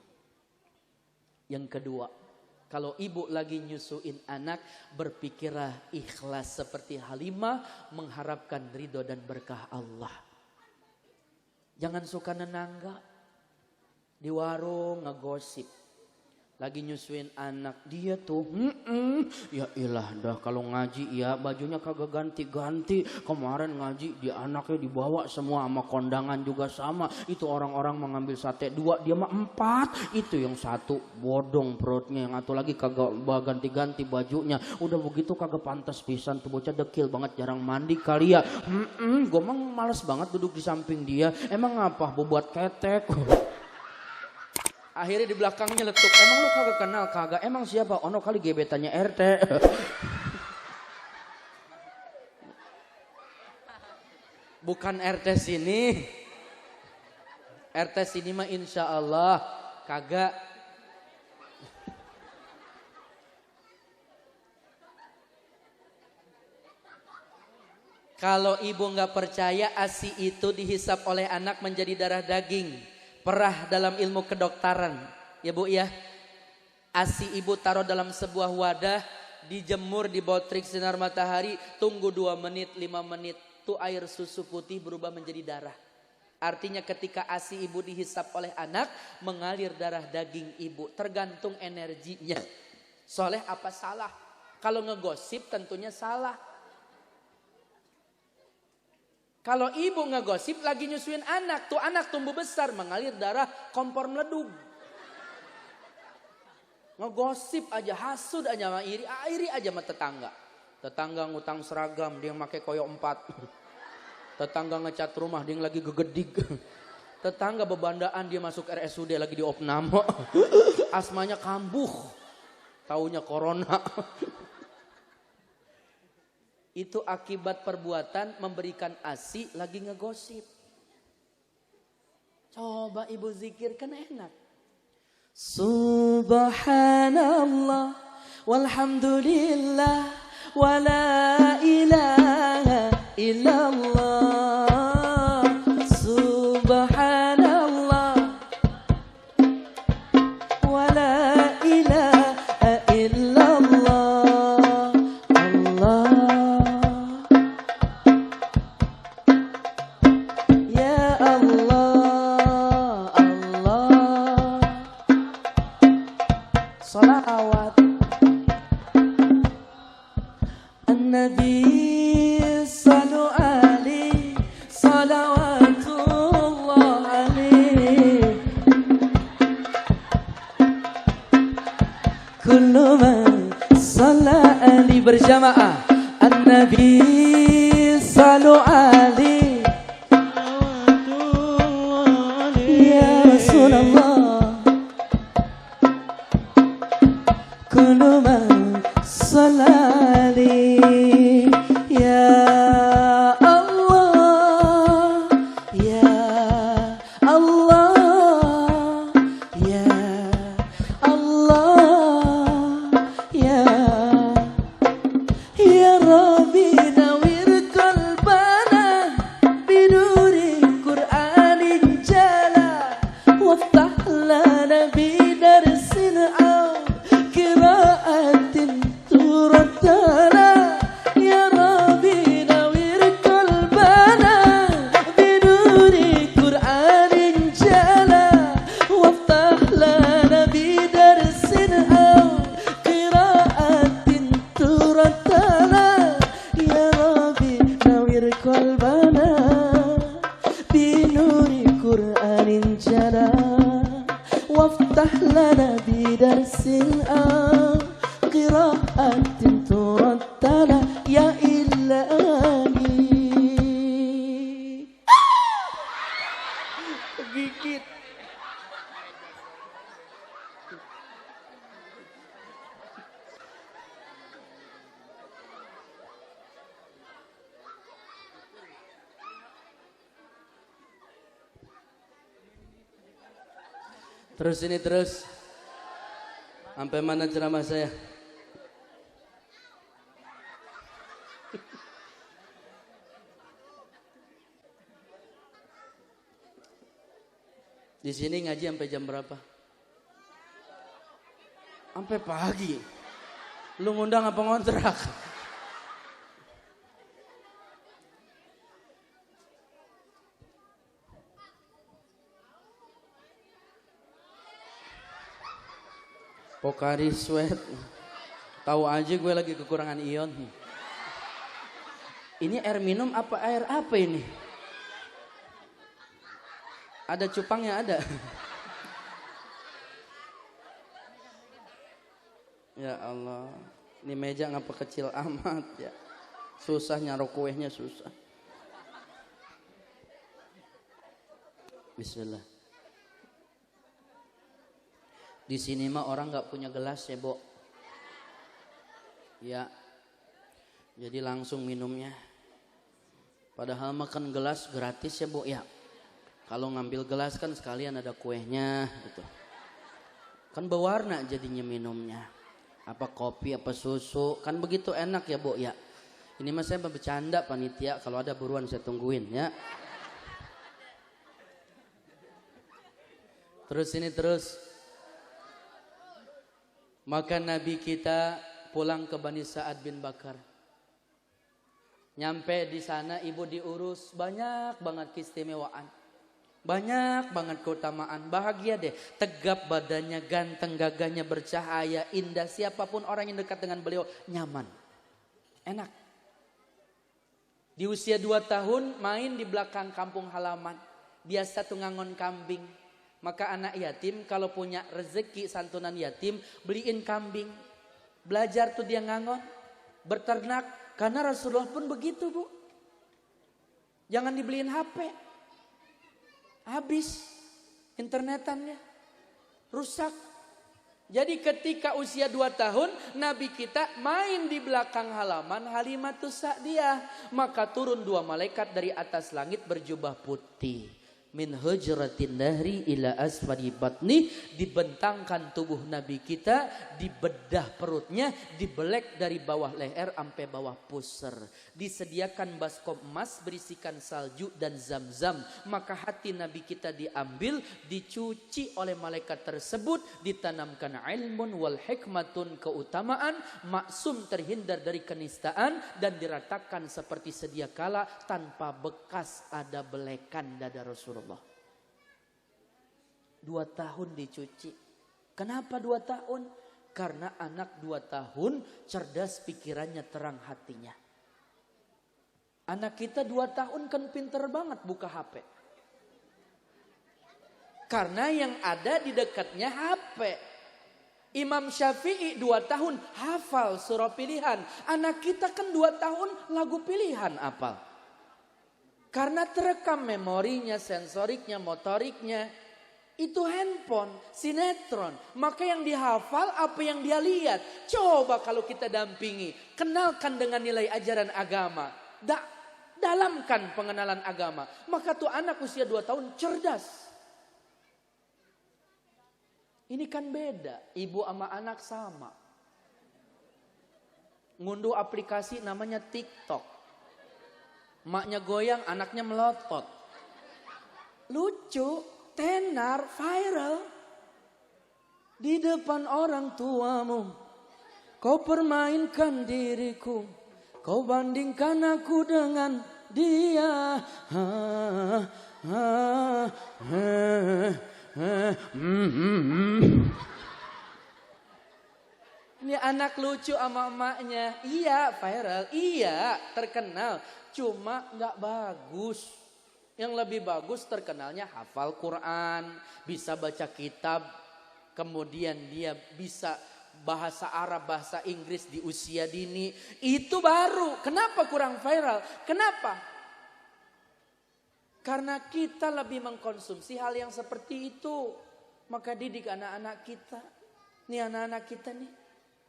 Yang kedua, kalau ibu lagi nyusuin anak, berpikirlah ikhlas seperti Halimah, mengharapkan ridho dan berkah Allah. Jangan suka nenangga di warung ngegosip. Lagi nyusuin anak, dia tuh, ya ilah dah kalau ngaji ya bajunya kagak ganti-ganti. Kemarin ngaji di anaknya dibawa semua sama kondangan juga sama. Itu orang-orang mengambil sate 2, dia mah 4. Itu yang satu bodong perutnya, yang satu lagi kagak ganti-ganti bajunya. Udah begitu kagak pantas pisan tuh bocah, dekil banget, jarang mandi kali ya. Gue mah males banget duduk di samping dia. Emang apa buat ketek? Akhirnya di belakangnya letuk, emang lu kagak kenal? Kagak. Emang siapa? Ono kali gebetannya RT. Bukan RT sini. RT sini mah insya Allah kagak. Kalau ibu nggak percaya, ASI itu dihisap oleh anak menjadi darah daging. Perah dalam ilmu kedokteran, ya bu ya. ASI ibu taruh dalam sebuah wadah, dijemur di bawah terik sinar matahari, tunggu 2 menit, 5 menit, tuh air susu putih berubah menjadi darah. Artinya ketika ASI ibu dihisap oleh anak, mengalir darah daging ibu, tergantung energinya. Soleh apa salah? Kalau ngegosip tentunya salah. Kalau ibu ngegosip lagi nyusuin anak, tuh anak tumbuh besar, mengalir darah kompor meledug. Ngegosip aja, hasud aja, sama iri aja sama tetangga. Tetangga ngutang seragam, dia yang pakai koyo 4. Tetangga ngecat rumah, dia yang lagi gegedig. Tetangga bebandaan, dia masuk RSUD lagi di opname. Asmanya kambuh, taunya corona. Itu akibat perbuatan memberikan ASI lagi ngegosip. Coba ibu zikir kan enak. Subhanallah walhamdulillah wa la ilaha illallah. Subhanallah salawatullah alaih. Kullu man salla ali berjamaah an-nabi salu ali ya Rasulullah. Kullu man salla ali ya Allah ya Allah ya Allah ya Rabbi nawir qalbana binuri Qur'anin jala waftah lana bidarsin aw qira'atin turattala ya Rabbi nawir qalbana binuri Qur'anin jala waftah lana bidarsin aw qira'atin turattala ya Rabbi nawir qalbana binuri Qur'anin jala waftah lana bidarsin aw qira'atin turattala ya ilahi. Gigit. Terus ini terus. Sampai mana ceramah saya? Di sini ngaji sampai jam berapa? Sampai pagi. Lu ngundang apa ngontrak? Pokari sweat. Tahu aja gue lagi kekurangan ion. Ini air minum apa air apa ini? Ada cupangnya ada. Ya Allah, ini meja ngapa kecil amat ya. Susah nyarok kuehnya susah. Bismillah. Di sini mah orang nggak punya gelas ya, Bo. Ya. Jadi langsung minumnya. Padahal makan gelas gratis ya, Bo, ya. Kalau ngambil gelas kan sekalian ada kuehnya gitu. Kan berwarna jadinya minumnya. Apa kopi, apa susu, kan begitu enak ya, Bo, ya. Ini mah saya bercanda panitia, kalau ada buruan saya tungguin ya. Terus ini terus. Maka Nabi kita pulang ke Bani Sa'ad bin Bakar. Nyampe di sana ibu diurus, banyak banget keistimewaan. Banyak banget keutamaan, bahagia deh. Tegap badannya, ganteng gagahnya, bercahaya, indah. Siapapun orang yang dekat dengan beliau nyaman, enak. Di usia 2 tahun main di belakang kampung halaman. Biasa tuh ngangon kambing. Maka anak yatim kalau punya rezeki santunan yatim beliin kambing. Belajar tuh dia ngangon, berternak. Karena Rasulullah pun begitu, Bu. Jangan dibeliin HP. Habis internetannya. Rusak. Jadi ketika usia 2 tahun Nabi kita main di belakang halaman Halimatus Sa'diyah. Maka turun 2 malaikat dari atas langit berjubah putih. Min hujratin nahri ila asfali batni, dibentangkan tubuh Nabi kita, dibedah perutnya, dibelek dari bawah leher sampai bawah pusar. Disediakan baskom emas berisikan salju dan zam-zam. Maka hati Nabi kita diambil, dicuci oleh malaikat tersebut, ditanamkan ilmun wal hikmatun, keutamaan, maksum terhindar dari kenistaan, dan diratakan seperti sedia kala tanpa bekas ada belekan dada Rasulullah. 2 tahun dicuci. Kenapa 2 tahun? Karena anak 2 tahun cerdas pikirannya, terang hatinya. Anak kita 2 tahun kan pinter banget buka HP. Karena yang ada di dekatnya HP. Imam Syafi'i 2 tahun hafal surah pilihan. Anak kita kan 2 tahun lagu pilihan hafal. Karena terekam memorinya, sensoriknya, motoriknya. Itu handphone, sinetron. Maka yang dihafal apa yang dia lihat. Coba kalau kita dampingi. Kenalkan dengan nilai ajaran agama. Dalamkan pengenalan agama. Maka tuh anak usia 2 tahun cerdas. Ini kan beda. Ibu sama anak sama. Ngunduh aplikasi namanya TikTok. Maknya goyang, anaknya melotot. Lucu, tenar, viral. Di depan orang tuamu. Kau permainkan diriku. Kau bandingkan aku dengan dia. Ini anak lucu sama emaknya. Iya viral, iya terkenal. Cuma gak bagus. Yang lebih bagus terkenalnya hafal Quran. Bisa baca kitab. Kemudian dia bisa bahasa Arab, bahasa Inggris di usia dini. Itu baru. Kenapa kurang viral? Kenapa? Karena kita lebih mengkonsumsi hal yang seperti itu. Maka didik anak-anak kita. Nih anak-anak kita nih.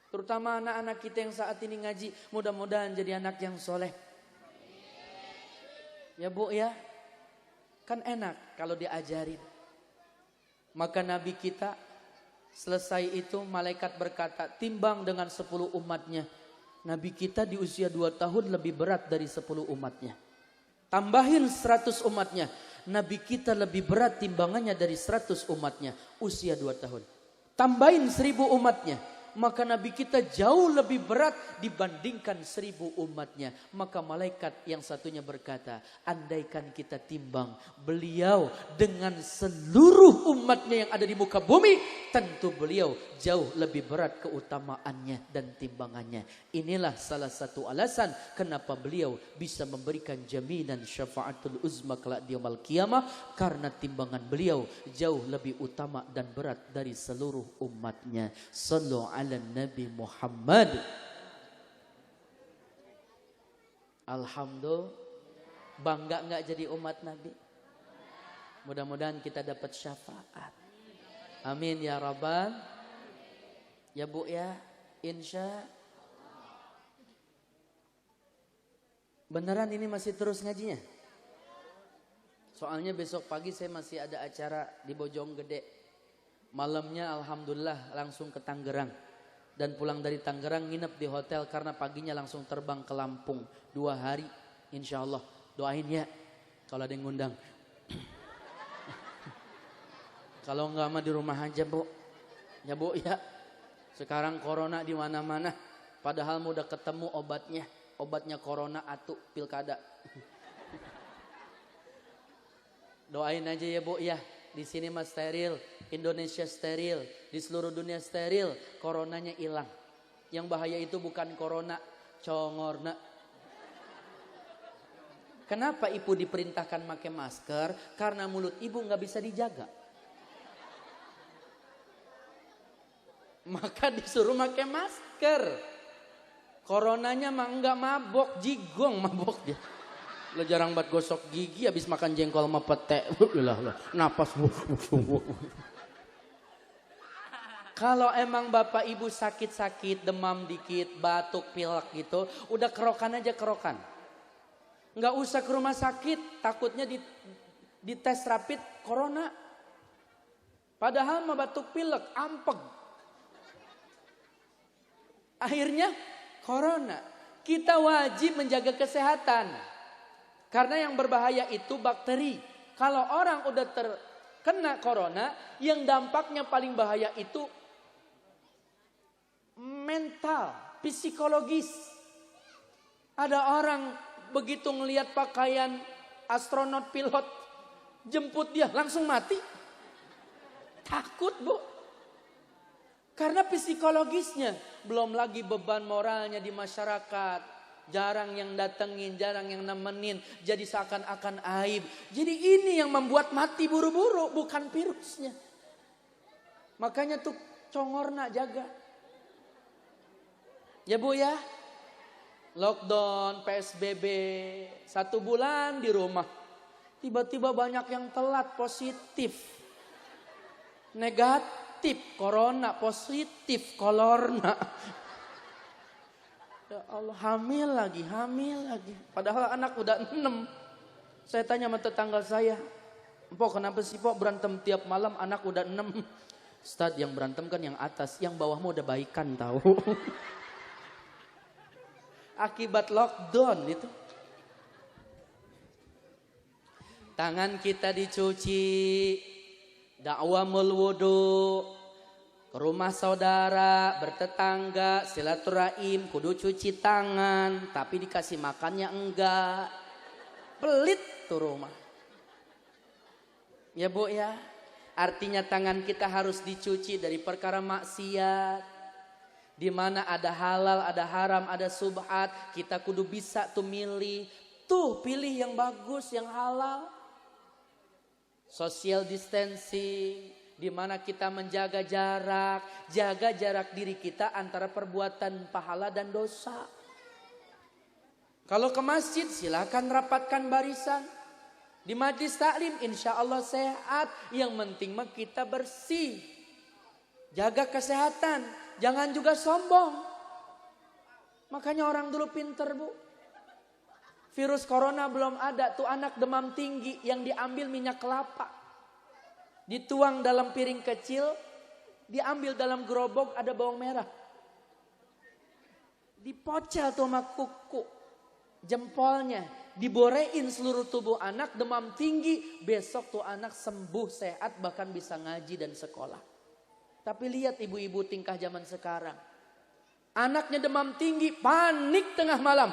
Terutama anak-anak kita yang saat ini ngaji. Mudah-mudahan jadi anak yang soleh. Ya Bu ya. Kan enak kalau diajarin. Maka Nabi kita selesai itu malaikat berkata. Timbang dengan 10 umatnya. Nabi kita di usia 2 tahun lebih berat dari 10 umatnya. Tambahin 100 umatnya. Nabi kita lebih berat timbangannya dari 100 umatnya. Usia 2 tahun. Tambahin 1000 umatnya. Maka Nabi kita jauh lebih berat dibandingkan 1000 umatnya. Maka malaikat yang satunya berkata, andaikan kita timbang beliau dengan seluruh umatnya yang ada di muka bumi, tentu beliau jauh lebih berat keutamaannya dan timbangannya. Inilah salah satu alasan kenapa beliau bisa memberikan jaminan syafaatul uzma kelak di yaumil qiyamah, karena timbangan beliau jauh lebih utama dan berat dari seluruh umatnya. Sallu ala Nabi Muhammad. Alhamdulillah. Bangga nggak jadi umat Nabi? Mudah-mudahan kita dapat syafaat. Amin ya Rabbal. Ya Bu ya, insya. Beneran ini masih terus ngajinya? Soalnya besok pagi saya masih ada acara di Bojonggede. Malamnya alhamdulillah langsung ke Tangerang. Dan pulang dari Tangerang nginep di hotel karena paginya langsung terbang ke Lampung. 2 hari insya Allah. Doain ya kalau ada yang ngundang. Kalau enggak mah di rumah aja Bu. Ya Bu ya. Sekarang corona di mana-mana. Padahal udah ketemu obatnya. Obatnya corona atuh pilkada. Doain aja ya Bu ya. Di sini mah steril. Indonesia steril. Di seluruh dunia steril. Coronanya hilang. Yang bahaya itu bukan corona. Congorna. Kenapa ibu diperintahkan pakai masker? Karena mulut ibu nggak bisa dijaga. Maka disuruh pakai masker. Coronanya mah enggak mabok, jigong mabok dia. Lo jarang banget gosok gigi habis makan jengkol sama pete. Napas. Kalau emang bapak ibu sakit-sakit, demam dikit, batuk, pilek gitu, udah kerokan aja kerokan. Nggak usah ke rumah sakit, takutnya di tes rapid corona. Padahal mah batuk pilek, ampeg. Akhirnya corona. Kita wajib menjaga kesehatan. Karena yang berbahaya itu bakteri. Kalau orang udah terkena corona, yang dampaknya paling bahaya itu mental, psikologis. Ada orang begitu ngelihat pakaian astronot pilot, jemput dia langsung mati. Takut Bu. Karena psikologisnya, belum lagi beban moralnya di masyarakat. Jarang yang datengin, jarang yang nemenin. Jadi seakan-akan aib. Jadi ini yang membuat mati buru-buru, bukan virusnya. Makanya tuh congorna jaga. Ya Bu ya. Lockdown, PSBB, 1 bulan di rumah. Tiba-tiba banyak yang telat positif. Negatif, corona, positif, kolorna. Ya Allah, hamil lagi. Padahal anak udah 6. Saya tanya sama tetangga saya, "Mpok kenapa sih Pok berantem tiap malam, anak udah 6? Ustaz, yang berantem kan yang atas, yang bawah mau udah baikan tahu. Akibat lockdown itu. Tangan kita dicuci, dakwamul wudu, ke rumah saudara, bertetangga, silaturahim, kudu cuci tangan, tapi dikasih makannya enggak. Pelit tuh rumah. Ya Bu ya, artinya tangan kita harus dicuci dari perkara maksiat. Di mana ada halal, ada haram, ada subhat, kita kudu bisa tuh milih. Tuh pilih yang bagus, yang halal. Social distancing, di mana kita menjaga jarak diri kita antara perbuatan pahala dan dosa. Kalau ke masjid silakan rapatkan barisan. Di majlis taklim insya Allah sehat. Yang penting mah kita bersih. Jaga kesehatan, jangan juga sombong. Makanya orang dulu pinter Bu. Virus corona belum ada, tuh anak demam tinggi yang diambil minyak kelapa. Dituang dalam piring kecil, diambil dalam gerobak ada bawang merah. Dipocel tuh sama kuku, jempolnya. Diborein seluruh tubuh anak, demam tinggi. Besok tuh anak sembuh, sehat, bahkan bisa ngaji dan sekolah. Tapi lihat ibu-ibu tingkah zaman sekarang. Anaknya demam tinggi, panik tengah malam.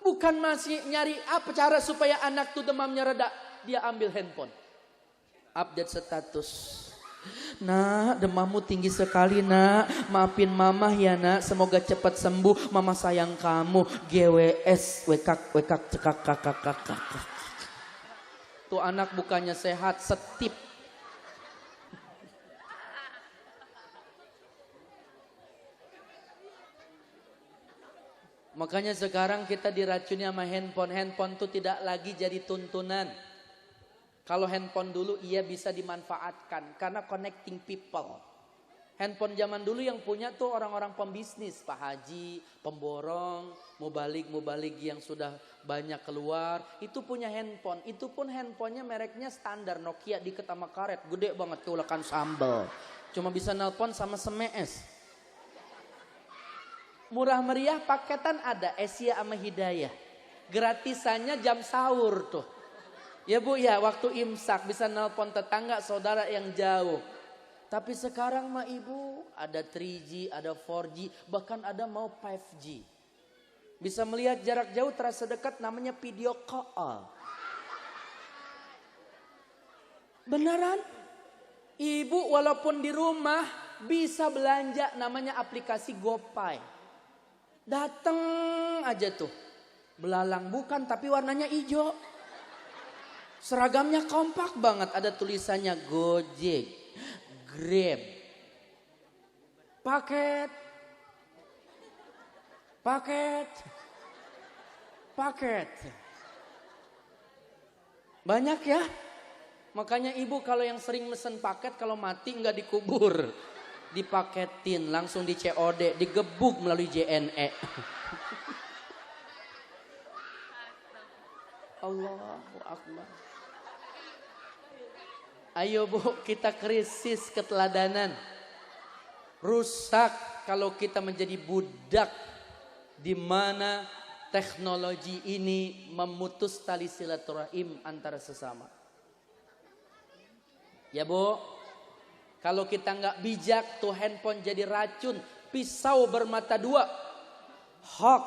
Bukan masih nyari apa cara supaya anak tuh demamnya reda. Dia ambil handphone. Update status. Nak, demammu tinggi sekali nak. Maafin mama ya nak. Semoga cepat sembuh. Mama sayang kamu. GWS. Wekak cekak kakak. Tuh anak bukannya sehat, setip. Makanya sekarang kita diracuni sama handphone. Handphone tuh tidak lagi jadi tuntunan. Kalau handphone dulu ia bisa dimanfaatkan karena connecting people. Handphone zaman dulu yang punya tuh orang-orang pembisnis, Pak Haji, pemborong, mubalik yang sudah banyak keluar, itu punya handphone. Itu pun handphonenya mereknya standar Nokia diket sama karet, gede banget keulakan sambal. Cuma bisa nelpon sama SMS. Murah meriah paketan ada, Asia sama Hidayah. Gratisannya jam sahur tuh. Ya Bu ya, waktu imsak bisa nelpon tetangga saudara yang jauh. Tapi sekarang mah Ibu ada 3G, ada 4G, bahkan ada mau 5G. Bisa melihat jarak jauh terasa dekat, namanya video call. Beneran? Ibu walaupun di rumah bisa belanja, namanya aplikasi GoPay. Dateng aja tuh. Belalang bukan tapi warnanya hijau. Seragamnya kompak banget, ada tulisannya Gojek, Grab, paket. Banyak ya. Makanya ibu kalau yang sering mesen paket kalau mati nggak dikubur, dipaketin langsung di COD, digebuk melalui JNE. Allahu Akbar. Ayo Bu, kita krisis keteladanan. Rusak kalau kita menjadi budak di mana teknologi ini memutus tali silaturahim antara sesama. Ya Bu, kalau kita nggak bijak tuh handphone jadi racun, pisau bermata dua, hoax,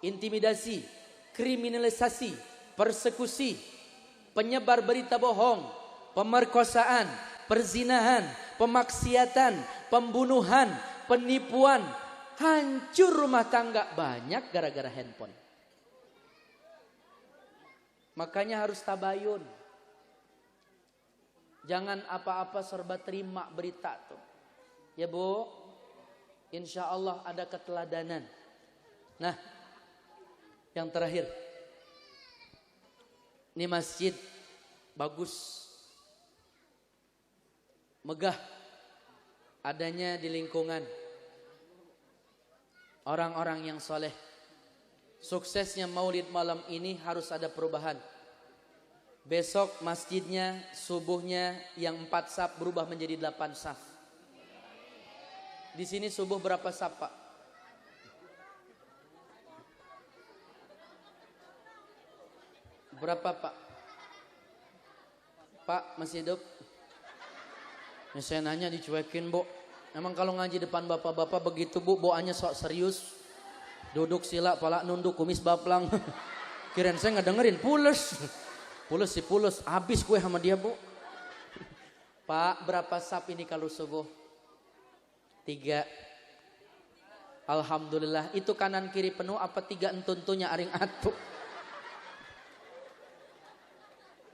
intimidasi, kriminalisasi, persekusi, penyebar berita bohong, pemerkosaan, perzinahan, pemaksiatan, pembunuhan, penipuan, hancur rumah tangga banyak gara-gara handphone. Makanya harus tabayun. Jangan apa-apa serba terima berita tuh. Ya Bu, insya Allah ada keteladanan. Nah, yang terakhir. Ini masjid bagus. Megah. Adanya di lingkungan orang-orang yang soleh. Suksesnya maulid malam ini harus ada perubahan. Besok masjidnya subuhnya yang 4 saf berubah menjadi 8 saf. Di sini subuh berapa saf Pak? Berapa Pak? Pak masih hidup? Ya, saya nanya dicuekin Bu. Emang kalau ngaji depan bapak-bapak begitu Bu, boanya sok serius. Duduk sila, pala nunduk, kumis baplang. Kirain saya nggak dengerin, pules. Pules sih pules, habis gue sama dia Bu. Pak berapa sap ini kalau subuh? 3. Alhamdulillah, itu kanan kiri penuh apa 3 entuntunya aring atu.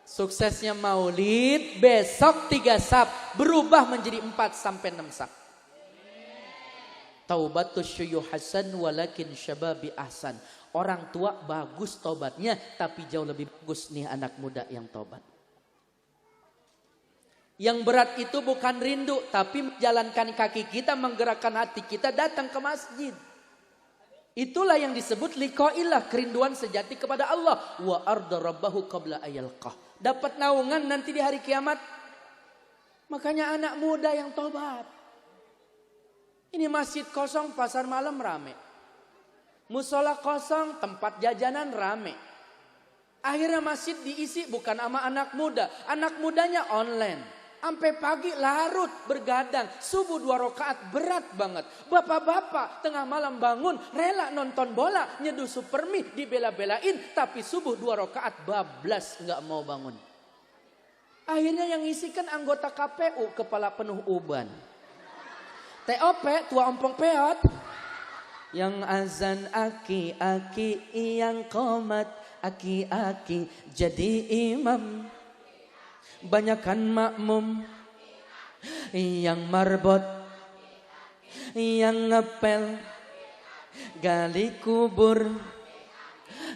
Suksesnya maulid, besok 3 saf berubah menjadi 4 sampai 6 saf. Taubatus syuyuh hasan walakin syababi ahsan. Orang tua bagus tobatnya, tapi jauh lebih bagus nih anak muda yang tobat. Yang berat itu bukan rindu, tapi menjalankan kaki kita, menggerakkan hati kita datang ke masjid. Itulah yang disebut liqa'illah, kerinduan sejati kepada Allah. Wa arda rabbahu qabla ayalqah. Dapat naungan nanti di hari kiamat. Makanya anak muda yang tobat. Ini masjid kosong, pasar malam rame. Musola kosong, tempat jajanan rame. Akhirnya masjid diisi bukan sama anak muda. Anak mudanya online. Sampai pagi larut bergadang. Subuh 2 rakaat berat banget. Bapak-bapak tengah malam bangun. Rela nonton bola. Nyeduh supermi dibela-belain. Tapi subuh 2 rakaat bablas nggak mau bangun. Akhirnya yang isikan anggota KPU. Kepala penuh uban. TOP tua ompong peot. Yang azan aki-aki yang komat. Aki-aki jadi imam. Banyakan makmum yang marbot, yang ngepel, gali kubur,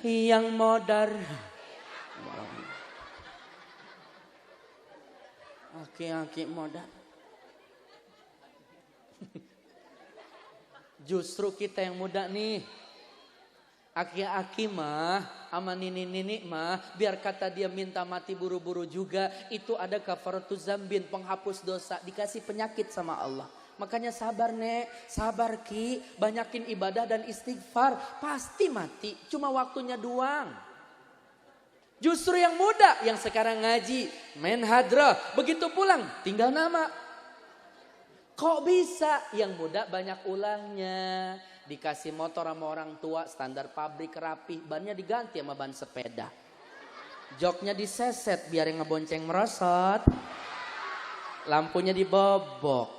yang modar. Aki-aki modar. Justru kita yang muda nih. Aki-aki mah, sama nini-nini mah, biar kata dia minta mati buru-buru juga, itu ada kafaratuz zambin, penghapus dosa, dikasih penyakit sama Allah. Makanya sabar Nek, sabar Ki, banyakin ibadah dan istighfar, pasti mati, cuma waktunya doang. Justru yang muda, yang sekarang ngaji, main hadrah, begitu pulang tinggal nama. Kok bisa? Yang muda banyak ulahnya. Dikasih motor sama orang tua, standar pabrik rapi, bannya diganti sama ban sepeda. Joknya diseset biar yang ngebonceng merosot. Lampunya dibobok.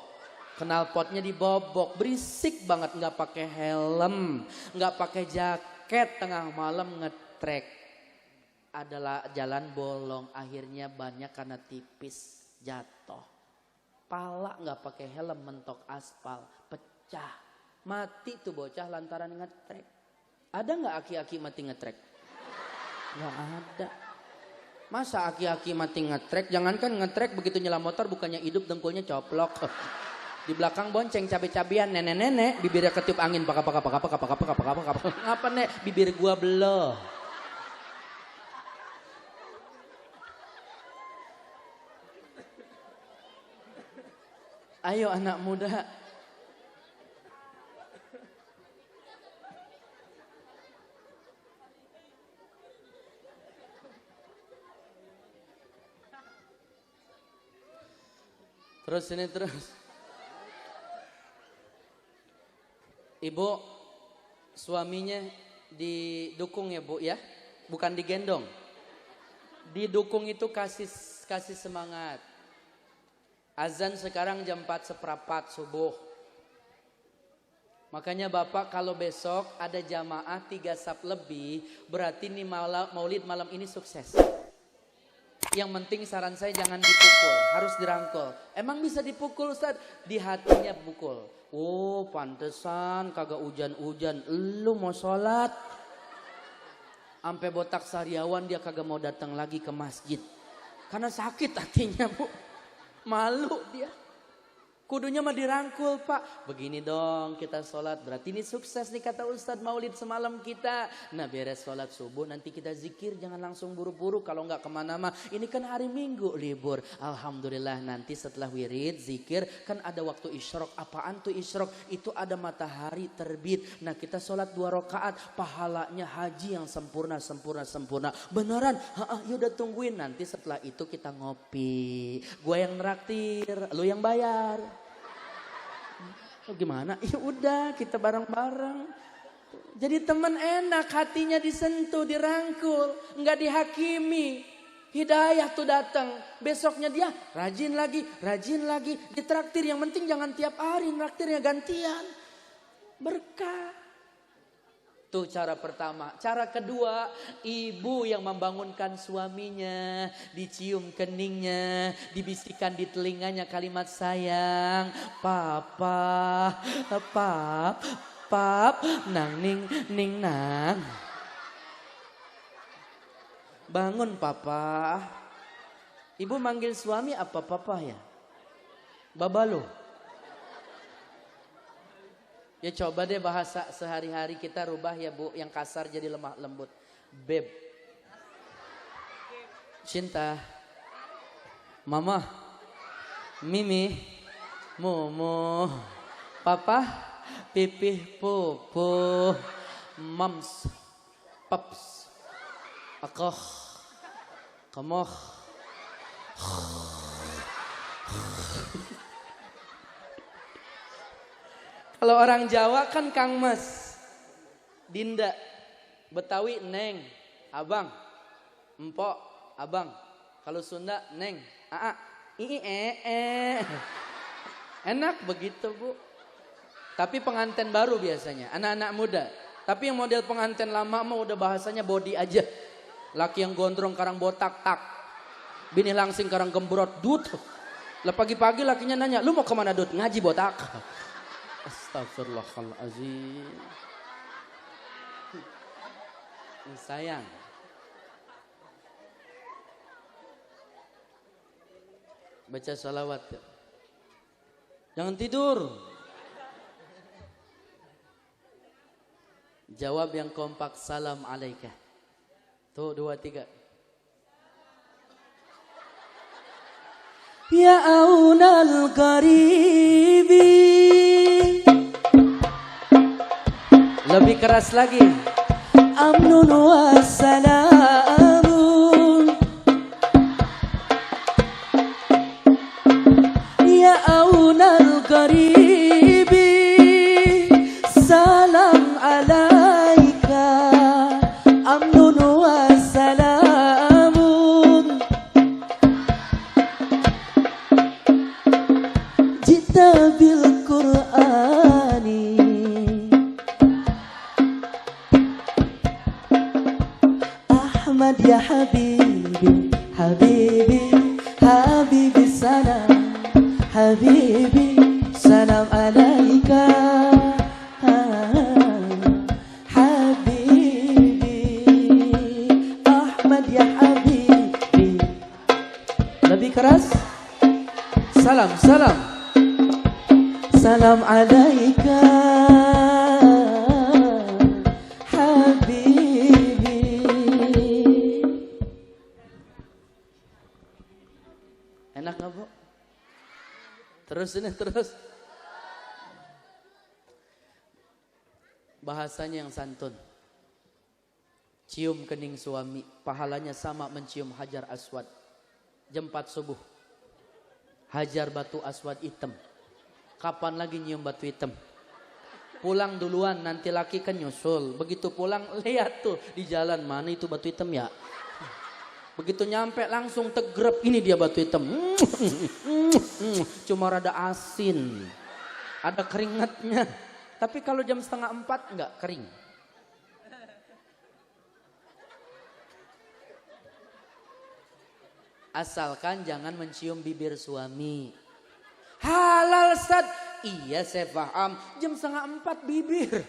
Knalpotnya dibobok. Berisik banget, nggak pakai helm, nggak pakai jaket, tengah malam ngetrek. Adalah jalan bolong, akhirnya banyak karena tipis jatuh. Pala nggak pakai helm, mentok aspal, pecah. Mati tuh bocah lantaran ngetrek. Ada nggak aki-aki mati ngetrek? Nggak ada. Masa aki-aki mati ngetrek? Jangankan ngetrek, begitu nyelam motor bukannya hidup, dengkulnya coplok. Di belakang bonceng cabe-cabean, nenek-nenek bibirnya ketiup angin, paka. Ngapa nek? Bibir gua beloh. Ayo anak muda. Terus ini terus. Ibu, suaminya didukung ya Bu ya, bukan digendong. Didukung itu kasih semangat. Azan sekarang jam 4:15 subuh. Makanya Bapak kalau besok ada jamaah 3 saf lebih, berarti nih maulid malam ini sukses. Yang penting saran saya jangan dipukul, harus dirangkul. Emang bisa dipukul Ustaz? Di hatinya pukul. Oh pantesan kagak hujan-hujan, lu mau sholat. Sampai botak sariawan dia kagak mau datang lagi ke masjid. Karena sakit hatinya Bu, malu dia. Kudunya mah dirangkul Pak. Begini dong kita sholat. Berarti ini sukses nih kata Ustadz maulid semalam kita. Nah beres sholat subuh nanti kita zikir. Jangan langsung buru-buru kalau nggak kemana-mana. Ini kan hari Minggu libur. Alhamdulillah nanti setelah wirid zikir. Kan ada waktu isyrok. Apaan tuh isyrok? Itu ada matahari terbit. Nah kita sholat 2 rakaat. Pahalanya haji yang sempurna. Beneran? Yaudah tungguin. Nanti setelah itu kita ngopi. Gue yang neraktir. Lu yang bayar. Oh, gimana? Ya udah kita bareng-bareng. Jadi teman enak, hatinya disentuh, dirangkul, nggak dihakimi. Hidayah tuh datang. Besoknya dia rajin lagi, ditraktir. Yang penting jangan tiap hari, traktirnya gantian. Berkah. Itu cara pertama. Cara kedua, ibu yang membangunkan suaminya, dicium keningnya, dibisikkan di telinganya kalimat sayang, papa, pap, nang ning nang. Bangun papa. Ibu manggil suami apa papa ya? Babalo. Ya coba deh bahasa sehari-hari kita rubah ya Bu, yang kasar jadi lemah lembut. Beb, cinta, mama, mimi, momo, papa, pipih, popo, mams, paps, akoh, kamoh. Kalau orang Jawa kan Kang Mas, Dinda, Betawi Neng, Abang, Empok, Abang. Kalau Sunda Neng, Aa, Enak begitu Bu. Tapi pengantin baru biasanya, anak-anak muda. Tapi yang model pengantin lama mah udah bahasanya body aja. Laki yang gondrong karang botak tak. Bini langsing karang gembrot dut. Lah pagi-pagi lakinya nanya, lu mau kemana dut? Ngaji botak. Astagfirullahaladzim. Sayang. Baca salawat. Jangan tidur. Jawab yang kompak, salam alaika. Tuh 2, 3. Ya aunal qaribi. Lebih keras lagi. Amnun wassalamun. Ya aunal qaribi. Salam alaika. Amnun wassalamun. Jita bil Qur'ani. Ahmad ya habibi, habibi, habibi salam, habibi salam alaika, habibi, Ahmad ya habibi. Lebih keras. Salam, salam, salam alaika. Enak gak Bu? Terus ini terus. Bahasanya yang santun. Cium kening suami, pahalanya sama mencium hajar aswad. Jam 4 subuh. Hajar batu aswad hitam. Kapan lagi nyium batu hitam? Pulang duluan, nanti laki kan nyusul. Begitu pulang, lihat tuh di jalan, mana itu batu hitam ya? Begitu nyampe langsung tegrep, ini dia batu hitam. Cuma rada asin, ada keringatnya. Tapi kalau jam 3:30 enggak kering. Asalkan jangan mencium bibir suami. Halal Ustaz. Iya saya paham. Jam 3:30 bibir.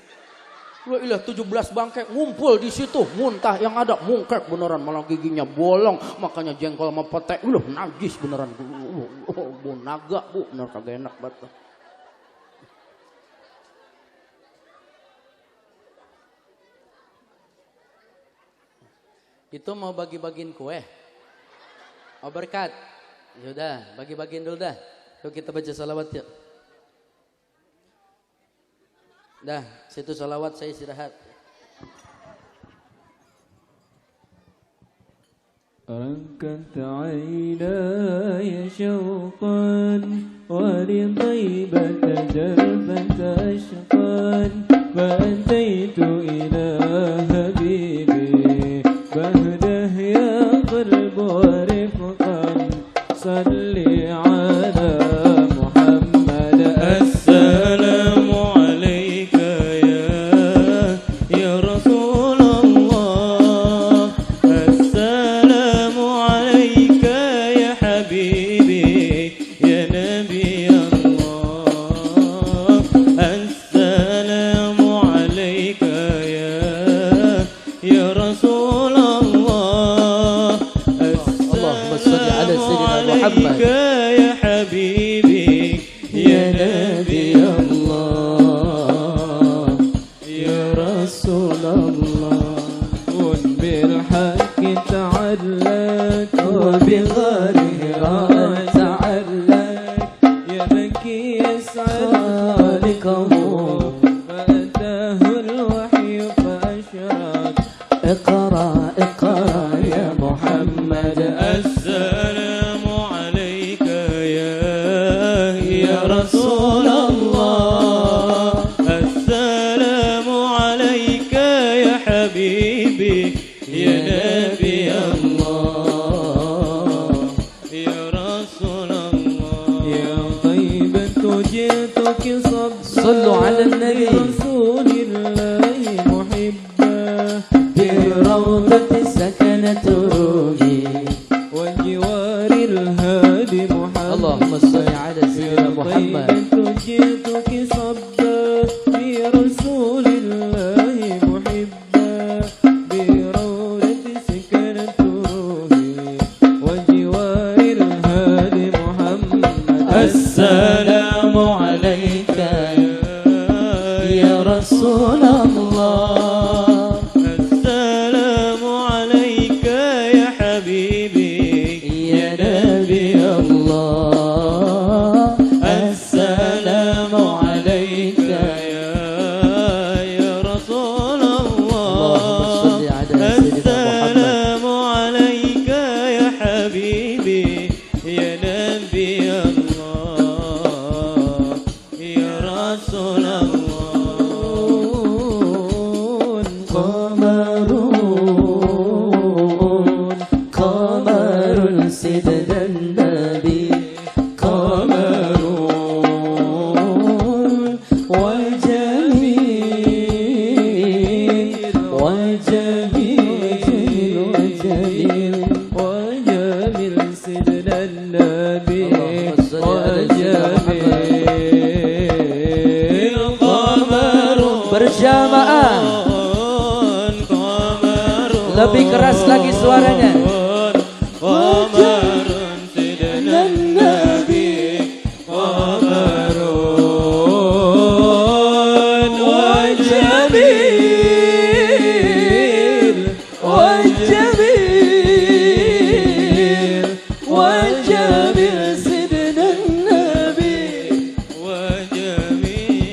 Wah ilah 17 bangkai ngumpul di situ. Muntah yang ada mungkek beneran. Malah giginya bolong. Makanya jengkol sama pete. Najis beneran. Bu naga bu. Bener kagak enak banget. Itu mau bagi-bagiin kue. Oh berkat. Yaudah bagi-bagiin dulu dah. Yuk kita baca salawat yuk. Dah, situ salawat saya istirahat. ركت عيناي شوقا ولطيبة جرفة أشقا فأتيت إلى حبيبي بهده يا قلب ورفقا صل على محمد السلام عليك يا رسول الله السلام عليك يا حبيبي يا نبي الله السلام عليك يا رسول الله اللهم صل على سيدنا محمد يا حبيبي يا نبي الله يا رسول الله بالحق تعلق وبغيرها تعلق يا بكي يسعد خالقه فأتاه الوحي فأشرق اقرأ اقرأ يا محمد السلام عليك يا رسول الله السلام عليك يا حبيبي يا نبي الله يا رسول الله يا طيبة جئتك صلوا على النبي رسول الله محبا بروضة سكنة روحي وجوار الهادي محمد اللهم صل على سيدنا محمد جئتك صبا برسول الله محبا بروضة سكنة روحي وجوار الهادي محمد السلام عليك يا رسول الله السلام عليك يا حبيبي يا نبي الله السلام عليك يا رسول الله السلام عليك يا حبيبي يا نبي الله يا رسول الله قمر سيدنا النبي قمر وجميل وجميل وجميل سيدنا النبي وجميل قمر berjamaah lebih keras lagi suaranya قمر سيدنا النبي قمر وجميل وجميل وجميل سيدنا النبي وجميل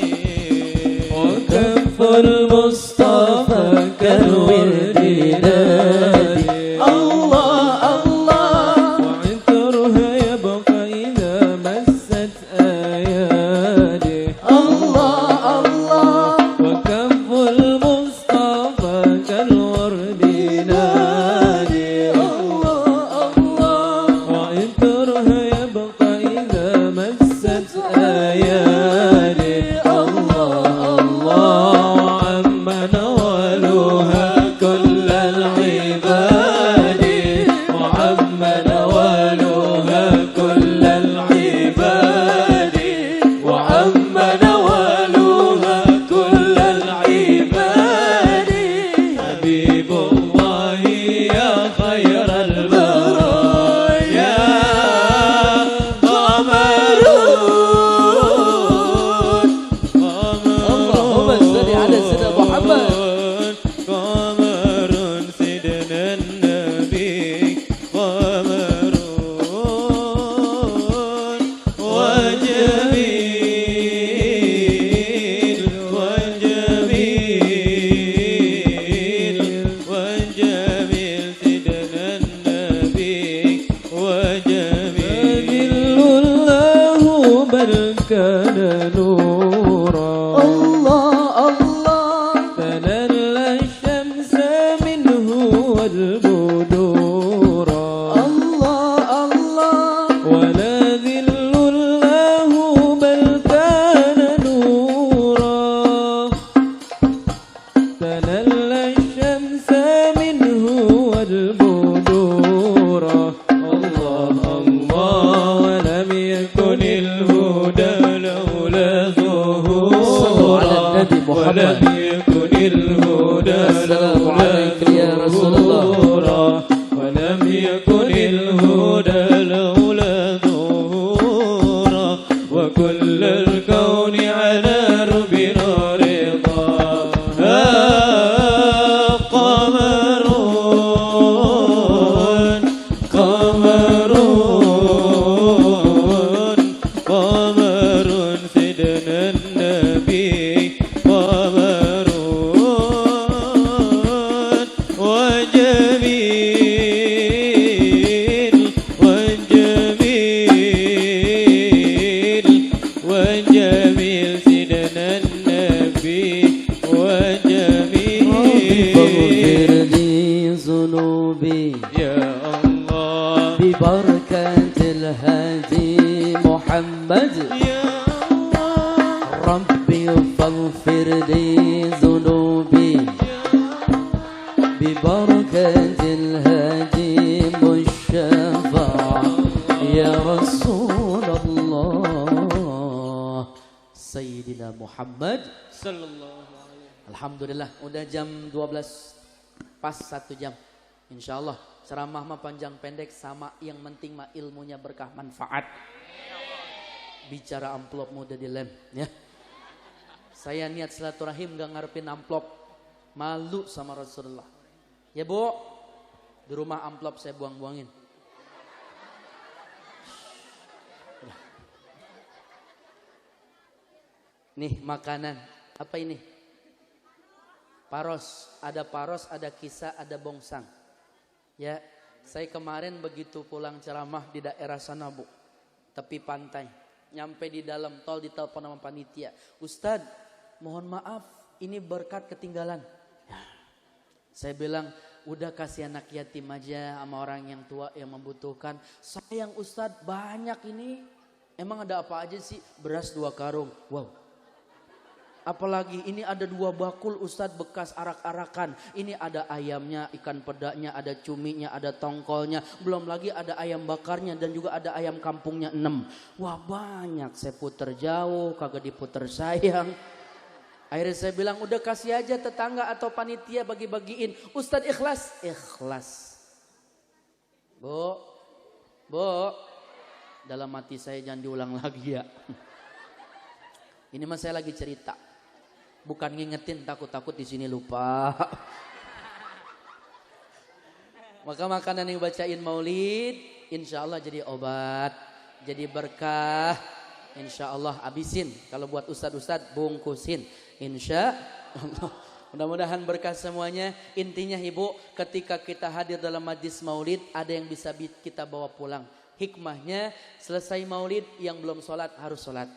وكف المصطفى كالورد نادي الله الله وعطرها يبقى إذا مست أيادي الله الله وكف المصطفى كالورد نادي الله الله وعطرها ولا ذل له بل كان نورا تلل الشمس منه والبدور الله الله ولم يكن الهدى لولا ظهورا ولم يكن الهدى لولا ظهورا ولم يكن الهدى لولا ظهورا وكل الكون على ربنا رضا قمرون قمرون قمرون سيدنا النبي قمرون وجميل وجميل وجميل سيدنا النبي وجميل فاغفر لي ذنوبي يا الله ببركة الهادي محمد يا الله ربي فاغفر لي ذنوبي ببركة الهادي المشفع يا رسول الله سيدنا محمد. sallallahu alaihi Alhamdulillah udah jam 12 pas 1 jam. Insyaallah ceramah mah panjang pendek sama, yang penting mah ilmunya berkah manfaat. Bicara amplop mudah dilem ya. Saya niat silaturahim gak ngarepin amplop, malu sama Rasulullah. Ya Bu, di rumah amplop saya buang-buangin. Nih makanan, apa ini? Paros, ada kisah, ada bongsang. Ya, saya kemarin begitu pulang ceramah di daerah sana Bu, tepi pantai, nyampe di dalam tol ditelepon sama panitia, Ustadz, mohon maaf, ini berkat ketinggalan. Ya, saya bilang, udah kasih anak yatim aja sama orang yang tua yang membutuhkan. Sayang Ustadz, banyak ini. Emang ada apa aja sih? Beras 2 karung. Wow. Apalagi ini ada 2 bakul Ustadz bekas arak-arakan. Ini ada ayamnya, ikan pedanya, ada cuminya, ada tongkolnya. Belum lagi ada ayam bakarnya dan juga ada ayam kampungnya 6. Wah banyak, saya puter jauh, kagak diputer sayang. Akhirnya saya bilang udah kasih aja tetangga atau panitia bagi-bagiin. Ustadz ikhlas? Ikhlas. Bu, dalam hati saya jangan diulang lagi ya. Ini mah saya lagi cerita. Bukan ngingetin, takut-takut di sini lupa. Maka makanan yang bacain maulid, insya Allah jadi obat, jadi berkah. Insya Allah abisin. Kalau buat ustad-ustad bungkusin. Insya Allah. Mudah-mudahan berkah semuanya. Intinya Ibu, ketika kita hadir dalam majlis maulid, ada yang bisa kita bawa pulang. Hikmahnya selesai maulid, yang belum sholat harus sholat.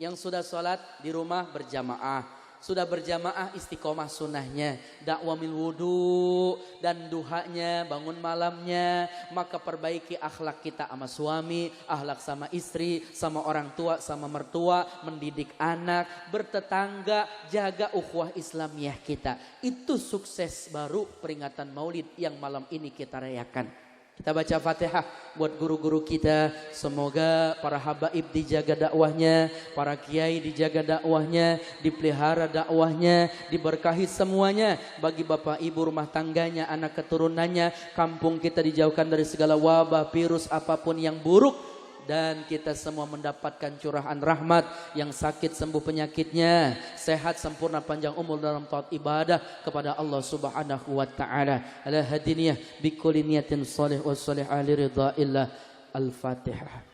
Yang sudah sholat di rumah berjamaah. Sudah berjamaah istiqomah sunnahnya, dakwamil wudu dan duhanya, bangun malamnya. Maka perbaiki akhlak kita sama suami, akhlak sama istri, sama orang tua, sama mertua, mendidik anak, bertetangga, jaga ukhuwah Islamiyah kita. Itu sukses baru peringatan maulid yang malam ini kita rayakan. Kita baca Fatihah buat guru-guru kita. Semoga para habaib dijaga dakwahnya, para kiai dijaga dakwahnya, dipelihara dakwahnya, diberkahi semuanya. Bagi bapak ibu rumah tangganya, anak keturunannya, kampung kita dijauhkan dari segala wabah, virus apapun yang buruk. Dan kita semua mendapatkan curahan rahmat, yang sakit sembuh penyakitnya, sehat sempurna panjang umur dalam taat ibadah kepada Allah Subhanahu wa taala. Ala hadiniyah bi kulli niyatin shalih wa shalih ahli ridhaillah. Al-Fatihah.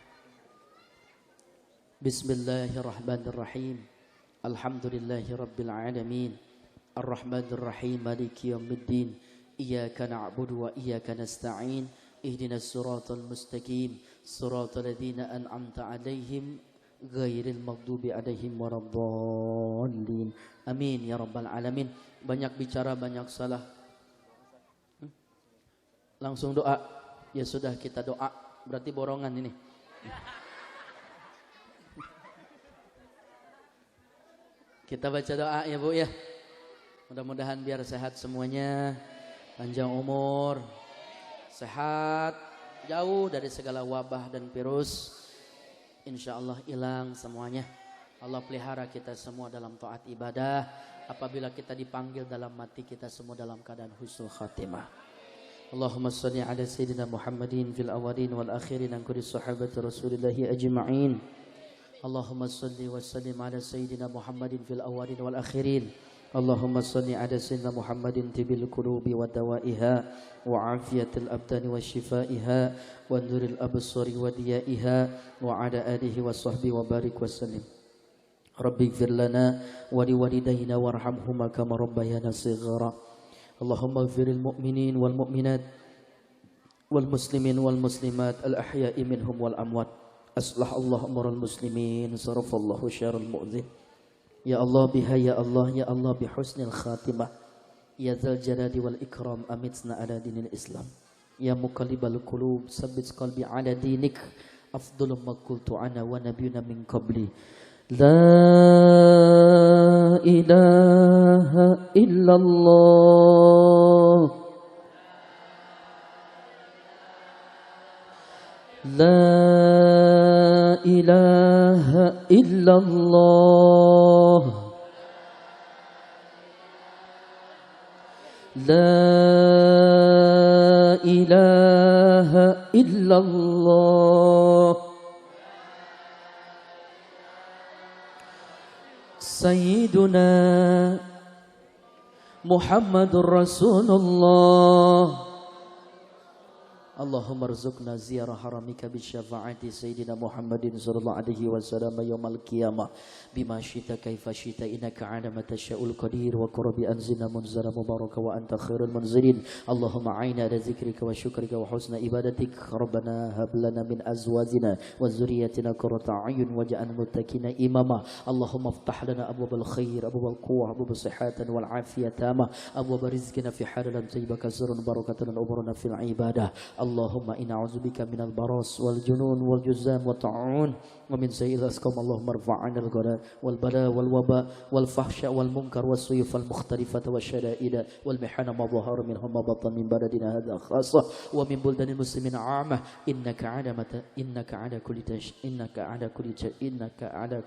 Bismillahirrahmanirrahim. Alhamdulillahirabbil alamin. Arrahmanir rahim maliki yaumiddin. Iyyaka na'budu wa iyyaka nasta'in. Ihdinas siratal mustaqim. Siratal ladzina an'amta 'alaihim ghairil maghdubi 'alaihim waladdallin. Amin ya rabbal alamin. Banyak bicara banyak salah. Langsung doa. Ya sudah kita doa. Berarti borongan ini. Kita baca doa ya Bu ya. Mudah-mudahan biar sehat semuanya, panjang umur, sehat, jauh dari segala wabah dan virus. Insya Allah hilang semuanya. Allah pelihara kita semua dalam taat ibadah. Apabila kita dipanggil dalam mati, kita semua dalam keadaan husnul khatimah. Allahumma salli ala sayyidina Muhammadin fil awalin wal akhirin an kulli sahabati Rasulillahi ajma'in. Allahumma salli wa sallim ala sayyidina Muhammadin fil awalin wal akhirin. Allahumma salli ala sayyidina Muhammadin tibil qulubi wa dawaiha wa afiyatil abdani wa shifaiha wa nuril absari wa diyaiha wa ala alihi wa sahbihi wa barik wa sallim. Rabbi ighfir lana wa liwalidayna warhamhuma kama rabbayana shighara. Allahumma ighfiril mu'minin wal mu'minat wal muslimin wal muslimat al ahya'i minhum wal amwat. Aslah Allah amral muslimin sarafallahu syarral mu'dzin. Ya Allah biha ya Allah bi husnil khatimah. Ya dzal jalali wal ikram amitna ala dinil Islam. Ya muqallibal qulub sabbit qalbi ala dinik. Afdalu ma qultu ana wa nabiyyuna min qabli. La ilaha illallah. La ilaha illallah. La ilaha illallah. Sayyiduna Muhammadur Rasulullah. Allahumma rzuqna ziyarah haramika bi syafaati Sayyidina Muhammadin sallallahu alaihi wasallam yaumal qiyamah bima syita kaifa syita innaka ala ma tasya'ul qadir wa qurbi anzilna munzara mubaraka wa anta khairul munzilin. Allahumma a'inna ala zikrika wa syukrika wa husna ibadatik. Rabbana hab lana min azwajina wa dzurriyyatina qurrata a'yun waj'alna muttaqina imama. Allahumma iftah lana abwabal khair abwabal quwwah abwabas sihhatan wal afiyatama abwab rizqina fi halalan tayyibatan kasrun barakatan umurna fil ibadah. Allahumma inna a'udzubika minal baras wal junun wal juzam wa ta'un wa min sayyi'il asqam. Allahumma irfa'na al-ghala wal bala wal waba wal fahsya wal munkar was suyuf al mukhtalifata wasyada'ida wal mihana ma dhahara minhum ma batan min baladina hadha khassah wa min buldanil muslimin 'amah. Innaka ala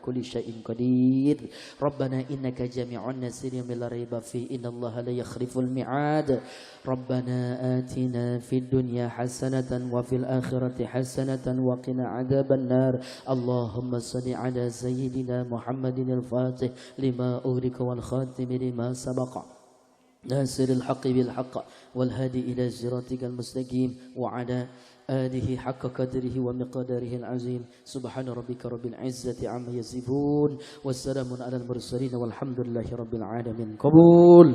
kulli shay'in qadir. Rabbana innaka jami'un nasirin la raiba fi innallaha la yakhliful mi'ad. Rabbana atina fid dunya hasanatan wa fil akhirati hasanatan wa qina adzaban nar. Allahumma salli ala sayyidina Muhammadin al-Fatih lima ughliqa wal khatim lima sabaqa nasiril haqqi bil haqq wal hadi ila siratikal mustaqim wa ala alihi haqqa qadrihi wa miqdarihi al-azim. Subhana rabbika rabbil izzati amma yasifun wassalamun alal mursalin walhamdulillahi rabbil alamin. Qabul.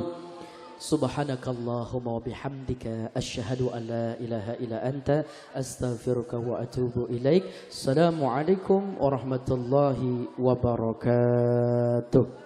Subhanakallahumma wa bihamdika asyhadu an la ilaha illa anta astaghfiruka wa atubu ilaik. Assalamualaikum warahmatullahi wabarakatuh.